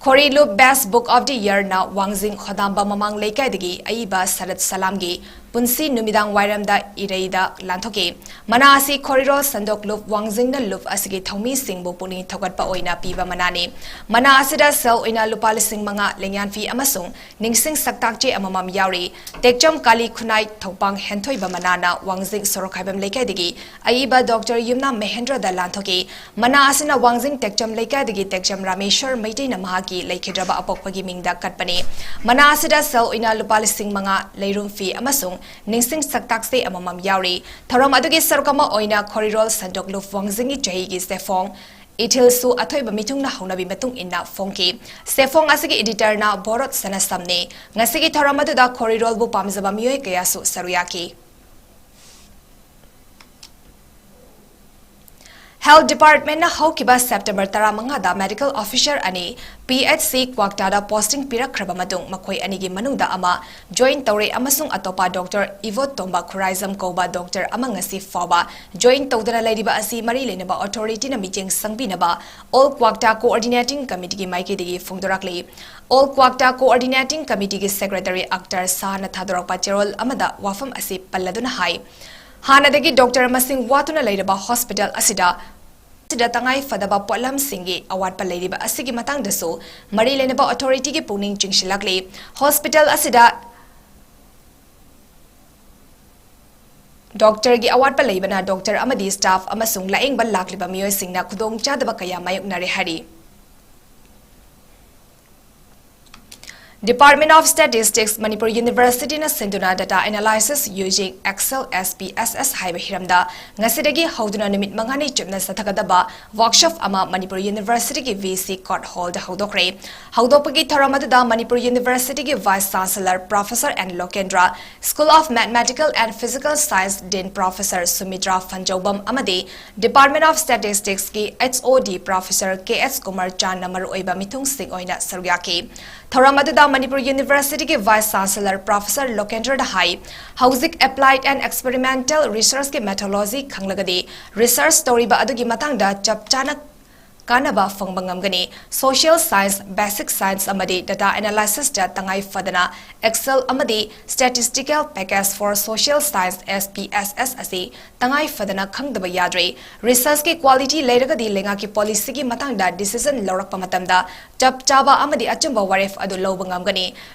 Khorilu Best Book of the Year na wangjing khodamba mamang leikai dagi aiba Sarat Salam gi punsi numidang wairamda ireida lanthoke mana asi corridor sandok lup wangjing na lup asigi thomi singbu puni thogatpa oina piba manani mana asida sel oina lupa lising manga lengyan fi amasung ningsing saktak je amamam yauri tekcham kali khunai thopang henthoi ba manana wangjing sorokhaibam leikai digi aiba Dr. Yumna Mahendra da lanthoke mana asina wangjing tekcham leikai digi tekcham Rameshwar maiteina mahaki leikidraba apokpagi mingda katpani mana asida sel oina lupa lising manga leirum fi amasung ningsing saktak se amamam yauri thoram adugi sarkama oina corridor sandok lu wangjingi chahigi sefong ithil su athoi ba mitung na haunabi matung inna fongki sefong asigi editor na borot sanasamne ngasigi thoram adu da corridor bu pamjaba miyoi kaya su saruyaki Health Department na haukiba September 15 da medical officer ani PHC Kwakta da posting pirakhraba matung makhoi anigi manungda ama join tawre amasung atopa Dr. Ivo Tomba Khuraizam Koba Dr. Amangasi Faba join tawdana laidiba asi mari lenaba authority na meeting sangbinaba All Kwakta Coordinating Committee gi maike digi fongdorakli All Kwakta Coordinating Committee gi Secretary Akhtar Sahna Thadorpa Cherol amada wafam asi palladuna hai Hanadagi Dr. Masing Watuna Laidaba Hospital Asida Tangai Fadaba Polam Singi award Paladiba Asigi Matang Daso Mari Lenaba Authority gi Puning Chingshilakli Hospital Asida Doctor gi award Palibana Dr. Amadi staff Amasung Laing Balakliba Mio Singna Kudong Chadaba Kaya Mayuk Nari Hari Department of Statistics Manipur University na Sinduna Data Analysis using Excel SPSS haiba hiramda ngasidagi hauduna numit mangani chupna sathagadaba workshop ama Manipur University gi VC Court Hall da haudokre haudopagi tharamada da Manipur University gi Vice Chancellor Professor N Lokendra School of Mathematical and Physical Science Dean Professor Sumitra Fanjobam amadi Department of Statistics gi HOD Professor KS Kumar Chan namaru oiba mitung sing oina saryaki Thoramada Manipur University ki Vice Chancellor Professor Lokendra Dahai Hauzik Applied and Experimental Research ki Methodology Khanglagadi Research Story ba adugi matangda chapchana kanaba fangbangam social science, basic science amadi data analysis da tangai fadana Excel amadi statistical package for social science SPSS asi tangai fadana khangdaba yadre research ki quality leiragadi lenga ki policy ki matangda decision lawrakpa matamda chap chaba amadi achumba waref adu lobangam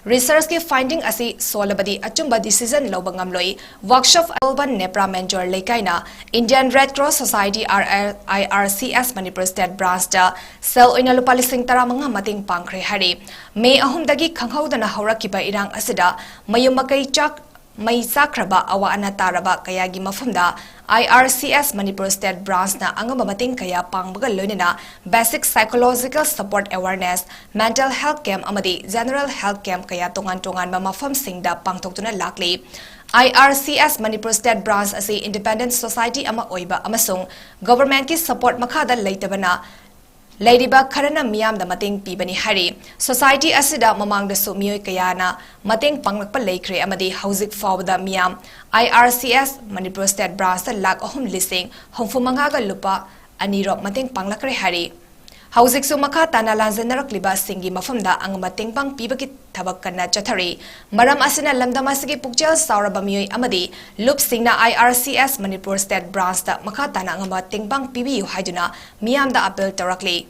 research ki finding asi solabadi achumba decision lobangam loi workshop Alban Nepra Menjor Lekaina Indian Red Cross Society IRCS Manipur State Branch da sel oina lupa lising tara mga mating pangkre hari May ahumdagi khanghaudana hawrakiba irang asida mayumakai chak may sakraba awa anataraba kaya gimafumda IRCS Manipur State Branch na ang mabating kaya pangbagal loinina basic psychological support awareness mental health camp amadi general health camp kaya tungan-tungan mamafam singda pangtoktunan lakli IRCS Manipur State Branch asi independent society ama oiba amasung government ki support makada leitabana Ladyba Karana Miam the Mating Pibani Hari, Society Asida Mamang the Sumio Kayana, Mating Pangpa Lakre Amadi Housing for the Miam, IRCS Manipur State Branch Lak Home Listing, Home Fumangaga Lupa, Anirop Mating Panglakre Hari. Housing Sumaka Tana Lanzanar Kliba Singi Mafumda ang Mating Pang Pibaki Tabakana Chatari, Maram Asina Lamdamasigi Pukjal Saurabamui Amadi, Loop Singna IRCS Manipur State Branch da Makatana ang Mating Pang Pibi Hajuna, Miam da Apel Tarakli.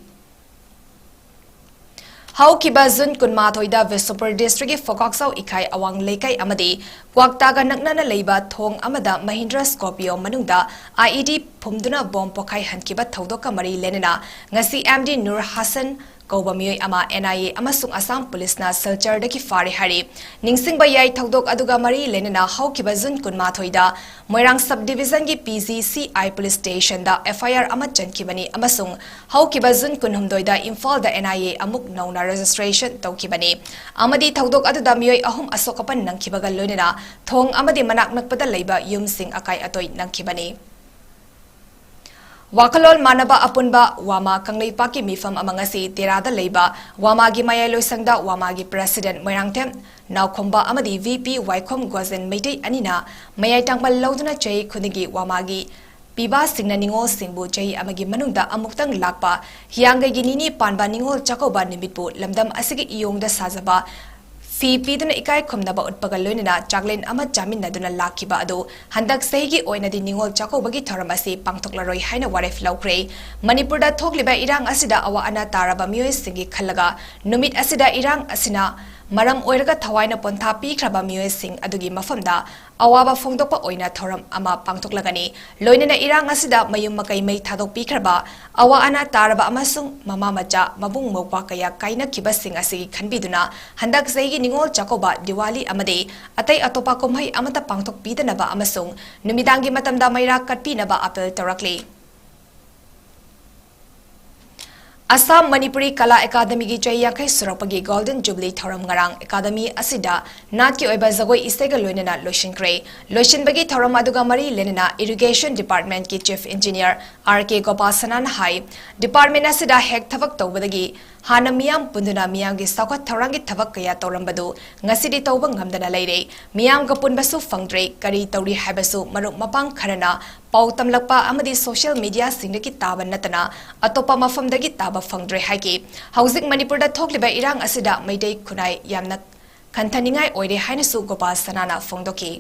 𝐿𝐾𝐲 ꯀꯨꯟꯃꯥꯊꯣꯏꯗ Bishnupur ꯗꯤꯁꯇ꯭ꯔꯤꯛꯀꯤ ꯐꯣꯀꯥꯛꯆꯧ ꯏꯈꯥꯏ ꯑꯋꯥꯡ ꯂꯩꯀꯥꯏ ꯑꯃꯗꯤ ꯀ꯭ꯋꯥꯛꯇꯥꯒ ꯅꯛꯅꯅ ꯂꯩꯕ ꯊꯣꯡ ꯑꯃꯗ ꯃꯍꯤꯟꯗ꯭ꯔ ꯁ꯭ꯀꯣꯔꯄꯤꯌꯣ ꯃꯅꯨꯡꯗ IED ꯐꯨꯝꯗꯨꯅ bomb ꯄꯣꯈꯥꯏꯍꯟꯈꯤꯕ ꯊꯧꯗꯣꯛꯀ ꯃꯔꯤ ꯂꯩꯅꯅ ꯉꯁꯤ MD ꯅꯨꯔ ꯍꯥꯁꯟ ꯀꯧꯕ ꯃꯤꯑꯣꯏ ꯑꯃ NIA ꯑꯃꯁꯨꯡ ꯑꯁꯥꯝ ꯄꯨꯂꯤꯁꯅ ꯁꯤꯜꯆꯔꯗꯒꯤ ꯐꯥꯔꯦ ꯍꯥꯏꯔꯤ ꯅꯤꯡꯁꯤꯡꯕ ꯌꯥꯏ ꯊꯧꯗꯣꯛ ꯑꯗꯨꯒ ꯃꯔꯤ ꯂꯩꯅꯅ ꯍꯧꯈꯤꯕ ꯖꯨꯟ 18ꯗ ꯃꯣꯏꯔꯥꯡ ꯁꯕ ꯗꯤꯚꯤꯖꯟꯒꯤ PGCI ꯄꯨꯂꯤꯁ ꯁ꯭ꯇꯦꯁꯟꯗ FIR ꯑꯃ ꯆꯟꯈꯤꯕꯅꯤ ꯑꯃꯁꯨꯡ ꯍꯧꯈꯤꯕ ꯖꯨꯟ 18ꯗ ꯏꯝꯐꯥꯜꯗ NIA ꯑꯃꯨꯛ ꯅꯧꯅ ꯔꯦꯖꯤꯁꯇ꯭ꯔꯦꯁꯟ ꯇꯧꯈꯤꯕꯅꯤ ꯑꯃꯗꯤ ꯊꯧꯗꯣꯛ ꯑꯗꯨꯗ ꯃꯤꯑꯣꯏ 3 ꯑꯁꯣꯛ-ꯑꯄꯟ ꯅꯪꯈꯤꯕꯒ ꯂꯣꯏꯅꯅ ꯊꯣꯡ ꯑꯃꯗꯤ ꯃꯅꯥꯛ ꯅꯛꯄꯗ ꯂꯩꯕ ꯌꯨꯝꯁꯤꯡ ꯑꯀꯥꯏ ꯑꯇꯣꯏ ꯅꯪꯈꯤꯕꯅꯤ Wakalol manaba apunba wama kanglaipa mifam amangasi terada leiba wamagi mayaloi sangda wamagi president moirangthem naukhomba amadi VP 𝐻𝐻𝐿 meitei anina mayai tangpal lauduna chei khunigi wamagi piba singna ningol singbu chei amagi manungda amuktang lakpa hiangai ginini panba ningol chakoba nimitpu lamdam asigi iyongda sajaba Fi piduna ikai khumnaba utpagal loinina chaklen ama chaminaduna lakhiba adu handak sehigi oinadi ningol chakobagi thoram asi pangthoklaroi haina waref laukre Manipurda thokliba irang asida awa ana taraba mioi singi khallaga numit asida irang asina maram oiraga thawaina pontha pikhraba mioi sing adugi mafamda awaba phongdokpa oina thoram ama pangthoklagani loinana irang asida mayum makai mei thadok pikhraba awa ana taraba amasung mama macha mabung mokwa kaya kaina kiba sing asigi khanbiduna handak sehigi ningol chakoba Diwali amade atai atopa komhai amata pangthok pidanaba amasung numidangi matamda maira katpinaba apel tarakli Assam Manipuri Kala Academy gi chai yankai suropagi Golden Jubilee thoram ngarang Academy asida nat ki oiba jagoi istega loinana loishin bagi thoram aduga mari lenana Irrigation Department ki Chief Engineer 𝐺𝐾 hai Department asida hek thabak tawbadagi hana miyam punduna miyam gi sakwa thorangi thabak kaya tawrambadu ngasidi tawba ngamdana leire miyam ga punbasu fangdre kari tawri habasu maruk mapang kharana pau tamlakpa amadi social media singdagi taba natana atopa mafamdagi taba fangdre haiki hauzik Manipurda thokliba irang asida maitei khunai yamna kanthaningai oire hainasu Gopal Sanana fongdoki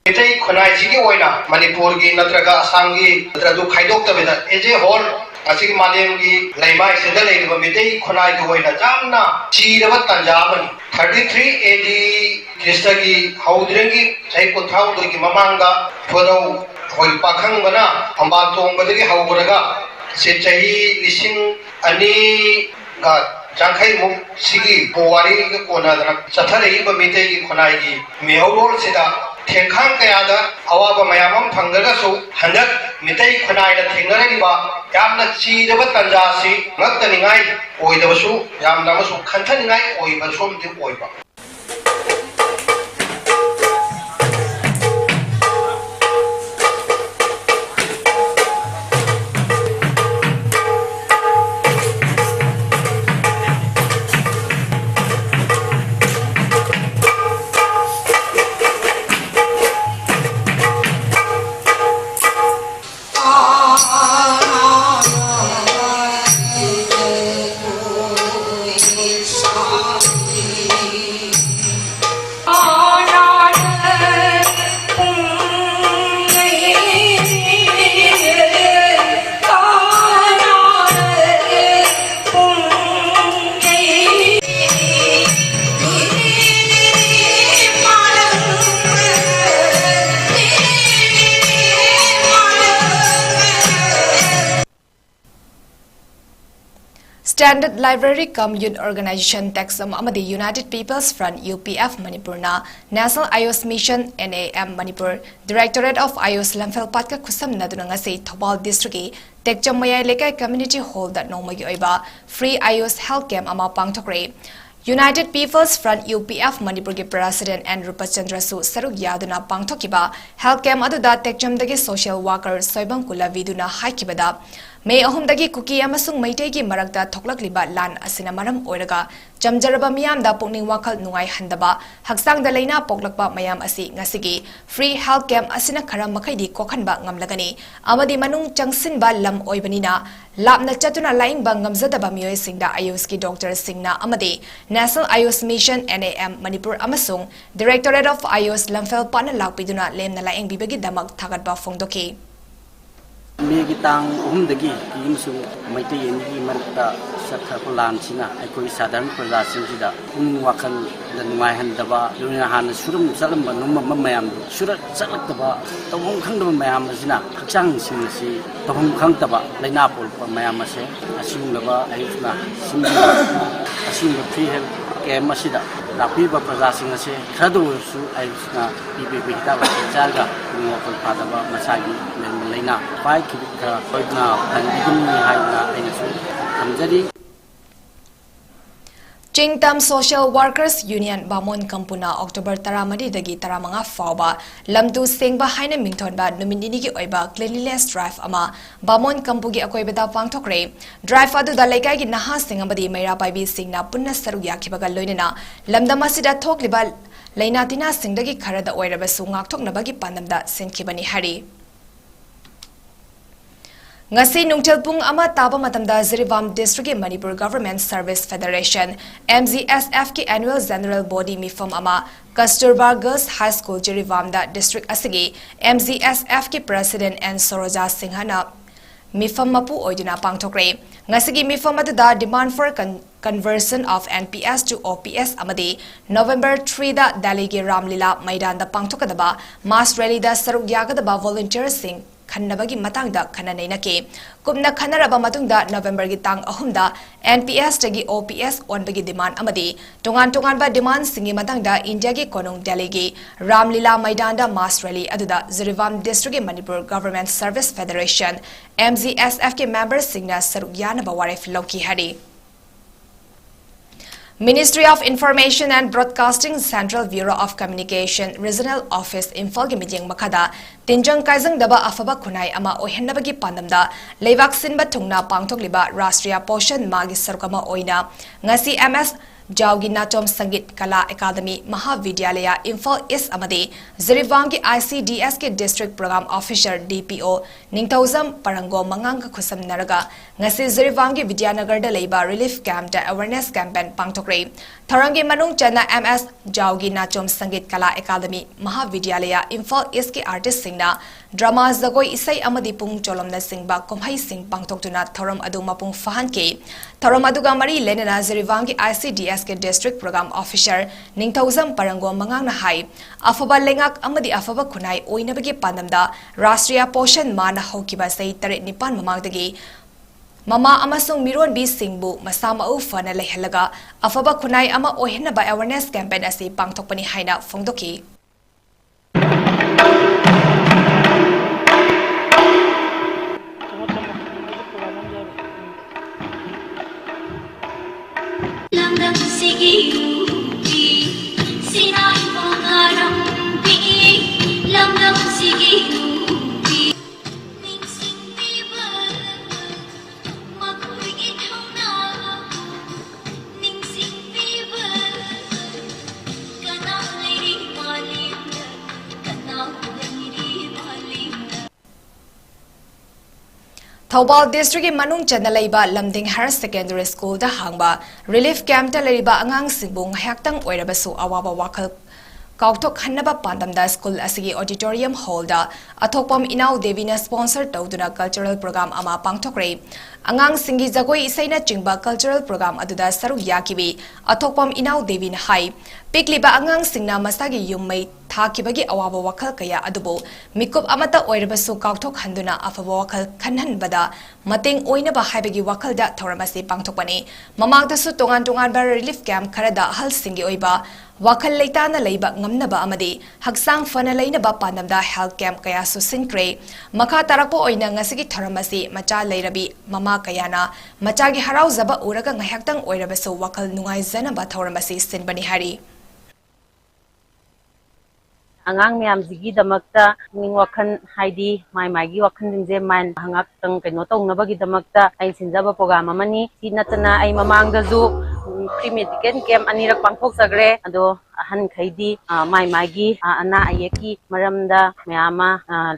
Mitei khunai jigi oina Manipur gi natraga Assam gi natradu khaidok tabeda eje hol asigi malem gi laimai sida leiba mitei khunai gi oina jamna chiraba tanjabani 33 AD Krista gi haudrengi chai kothau gi mamanga phorau hoi pakhang bana amba tong badagi hauraga se chahi lising ani ga jangkhai mu sigi powari gi kona dana chatharei ba mitei gi khunai gi meholor sida Thengkhang kayada awaba mayamam phangdagasu handak mitei khunai na thengnariba yamna chiraba tanjasi ngaktaningai oidabasu yamna masu khanthaningai oibasu di oiba Standard Library Cum Youth Organization Texam Amadi United People's Front UPF Manipurna National iOS Mission NAM Manipur Directorate of iOS Lamphel Patka Kusam Nadunangasi Thobal District 𝐂𝐻𝐸𝐻 Community Hall that Nomagi Oiba Free iOS Health Camp Ama Pangtokre United People's Front UPF Manipur ki President Andrew Pachandra su saruk yaduna pangthokiba Health Camp aduda Tekchamdagi Social Worker Soibam Kula viduna haikibada May ahumdagi kuki amasung maitegi marakta thoklakliba lan asina maram oiraga jamjaraba miyam da pukning wakal nungai handaba haksang da leina poklakba mayam asi ngasigi free health camp asina khara makhaidi kokhanba ngamlagani amadi manung changsinba lam oibanina lapna chatuna laing ba ngamjadaba miyoi singda iOS ki doctor singna amadi National iOS Mission NAM Manipur amasung Directorate of iOS Lamphel Pana lakpiduna lemna laing bibagi damak thagatba fongdoki Megi tang dagi imsu maite yengi marta sakha plan singa aikoi sadhan praja singida wakal dan waihan daba luna han surum salam banum mayam surat salaktaba tawong khangdaba mayam sina khachang singsi tawong khangtaba laina pol mayam ase asungaba aifna singida asunga free health camp masida lapiba praja singase khadu aifna bibi hitaba charga wakal padaba masagi laina pai kibika oidna pandiguni haina ainasu amjadi Chingtam Social Workers Union Bamon Kampuna October 10 dagi 15 fauba lamdu sengba haina mingthonba numinini gi oiba cleanliness drive ama Bamon Kampugi akoibada pangthokre drive adu da laikai gi naha singabadi maira paibi singna punna saru yakhibaga loinena lamdamasida thokliba laina tina singdagi kharada oirabasu ngakthoknabagi pandamda senkibani hari Ngasi nungtil pung ama taba matamda 𝐍𝐸𝐴 District Manipur Government Service Federation MZSF ki Annual General Body mifam ama Kasturba Girls High School 𝐍𝐸𝐴 da District asigi MZSF ki President N Soroja Singhana mifam mapu oiduna pangthokre ngasigi mifam aduda demand for conversion of NPS to OPS amadi November 3 da Delhi Ramlila Maidan da pangthokadaba mass rally da saruk yagadaba volunteers sing Khanabagi matangda khananainake kumna khanaraba matungda November gi tang ahumda NPS tagi OPS onbagi demand amadi tongan ba demand singi matangda India gi konung Delhi gi Ramlila Maidanda mass rally aduda 𝐍𝐸𝐴 District Manipur Government Service Federation MZSF ke members singna saruk yanaba warif loki hari Ministry of Information and Broadcasting Central Bureau of Communication Regional Office Imphal gi mijeng makada tinjang kaijang daba afaba khunai ama ohenabagi pandamda leibak sinba thungna pangthokliba Rashtriya Poshan Magi sarkama oina ngasi MS 𝐁𝐄𝐈𝐒 Sangeet Kala Academy Mahavidyalaya Imphal East amadi 𝐍𝐸𝐴 ki ICDS ke District Program Officer DPO Ningthauzam Parango Mangang ka khusam naraga ngasi 𝐍𝐸𝐴 ki Vidyanagar da leiba relief camp da awareness campaign pangthokre tharangi manung chana MS 𝐁𝐄𝐈𝐒 Sangeet Kala Academy Mahavidyalaya Imphal East ki artist singna drama zagoi isai amadi pung cholomna singba komhai sing pangthoktuna thoram adu mapung fahanke thoram aduga mari lenana 𝐍𝐸𝐴 ki ICDS ke District Program Officer Ningthauzam Parango Mangangna hai afaba lengak amadi afaba khunai oinabagi pandamda Rashtriya Poshan Mana hokiba sei 9 mamangdagi Mama amasung miron bi singbu masama u fana lehelaga afaba khunai ama ohenaba awareness campaign asi pangthokpani haina fongdoki Thobal District ki manung chana leiba Lamding Higher Secondary School da hangba relief camp ta leiba angang singbung hayaktang oirabasu awaba wakal kautok hanaba pandamda school asigi auditorium hall da athokpam inau devina sponsor tawduna cultural program ama pangthokre angang singi jagoi isaina chingba cultural program aduda saru yakibi athokpam inau devin hai Pikliba angangsingna masagi yummai thakibagi awaba wakhal kaya adubo mikup amata oirabasu kauthok handuna afaba wakhal khanhanbada mating oinaba haibagi wakhalda thoramasi pangthokpani mamangdasu tongan ba relief camp kharada halsingi oiba wakhal leitana leiba ngamnaba amadi haksang fana leinaba pandamda health camp kaya su sinkre makha tarakpo oina ngasigi thoramasi macha leirabi mama kayana machagi harauzaba uraga ngayaktang oirabasu wakhal nungai zanaba thoramasi sinbani hari angang miyam zigi damakta ning wakhan haidi mai gi wakhan dingje man hangak tang kaino tongnabagi damakta ai sinjaba program amani sinatana ai mamangda ju pre-medical camp anirak pangthok sagre ado ahan khaidi mai gi ana ayeki maramda mayama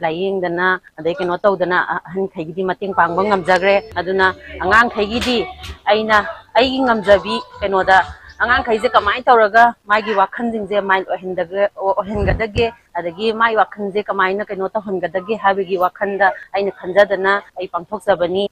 laying dana adai kaino tawdana ahan khaigi mating pangba ngamjagre aduna angang khaigi di aina aigi ngamjabi kaino da angang khaije kamai tawraga magi wakhanjingje mind ohengadage adagi mai wakhanje kamaina kaino tahongadage habigi wakhanda aina khanjadana ai pangthokjabani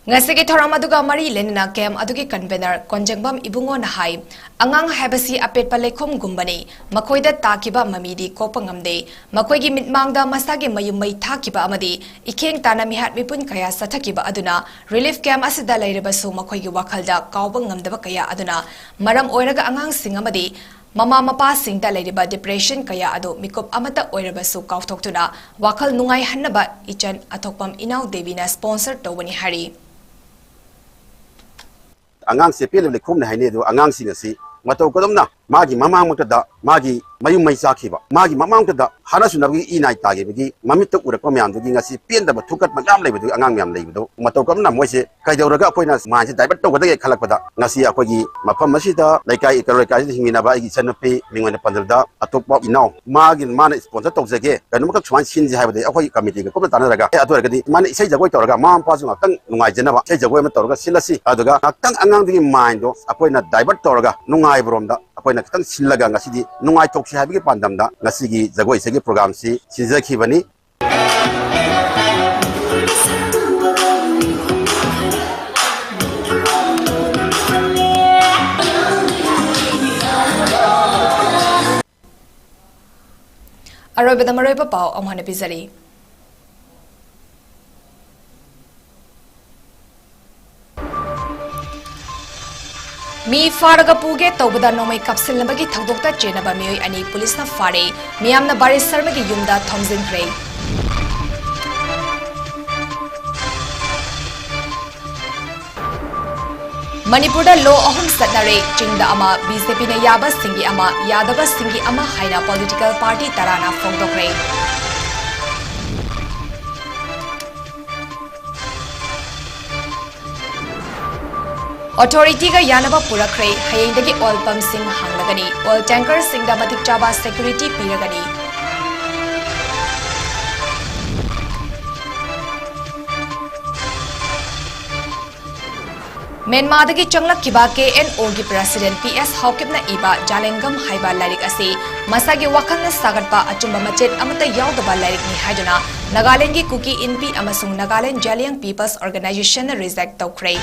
ngasigi thoramaduga mari lenna kem adugi convener konjengbam ibungo na hai angang habasi apet palekhom gumbani makoida takiba mamidi kopangamde makoigi mitmangda masagi mayumai thakiba amadi ikheng tana mihat mipun kaya sathakiba aduna relief camp asida leirebasu makoigi wakhalda kaubang ngamdaba kaya aduna maram oiraga angang singamadi mama mapa singda leiriba depression kaya ado mikup amata oirabasu kauthoktura wakhal nungai hannaba ichan athokpam inaw devina sponsor tobani hari angang se pele le khom na haine do angang sing asi matau kodamna magi mamang mata magi mayum mai sakhiba magi mamang ta hana sunabgi inai tage bigi mamit to urak pamyam du ngasi pen da thukat madam leibu angang myam leibu matau kodamna moise kai dawraga akoina man se daibat to godage khalakpada ngasi akogi mafam masida laikai kai hingina ba igi chanapi mingwana pandalda atokpa inaw magi mana sponsor tawjage kanum ka chwan sinji haibade akoi committee ko tanaraga atoragadi mana isai jagoi tawraga mam pasu ngakang nungai jenaba isai jagoi ma tawraga silasi aduga ngakang angang du mind do akoina daibat tawraga nungai bromda akoina kitang sillaga ngasi di nungai toksi habigi pandamda ngasigi jagoi segi program si sinjakhibani aroibada maroiba pau amhana bizari mi faraga puge tawbada nomai kapsil nabagi thagdokta chenaba mioi ani police na fare miyamna bari sarmagi yumda thomjin kre Manipurda law ahum satnare chingda ama BJP na yaba singi ama yadaba singi ama haina political party tarana phongdokre Authority ga yanaba purakre hayengdagi oil pump sing hanglagani oil tanker singda matik chaba security piragani Myanmar-dagi changlakkiba KNO gi President PS Hawkipna iba Jalengam haiba lairik ase masagi wakhalna sagatpa achumba machet amata yaudaba lairik ni haiduna Nagaland gi Kuki INP amasung Nagaland Jaliang People's Organization na reject tawkre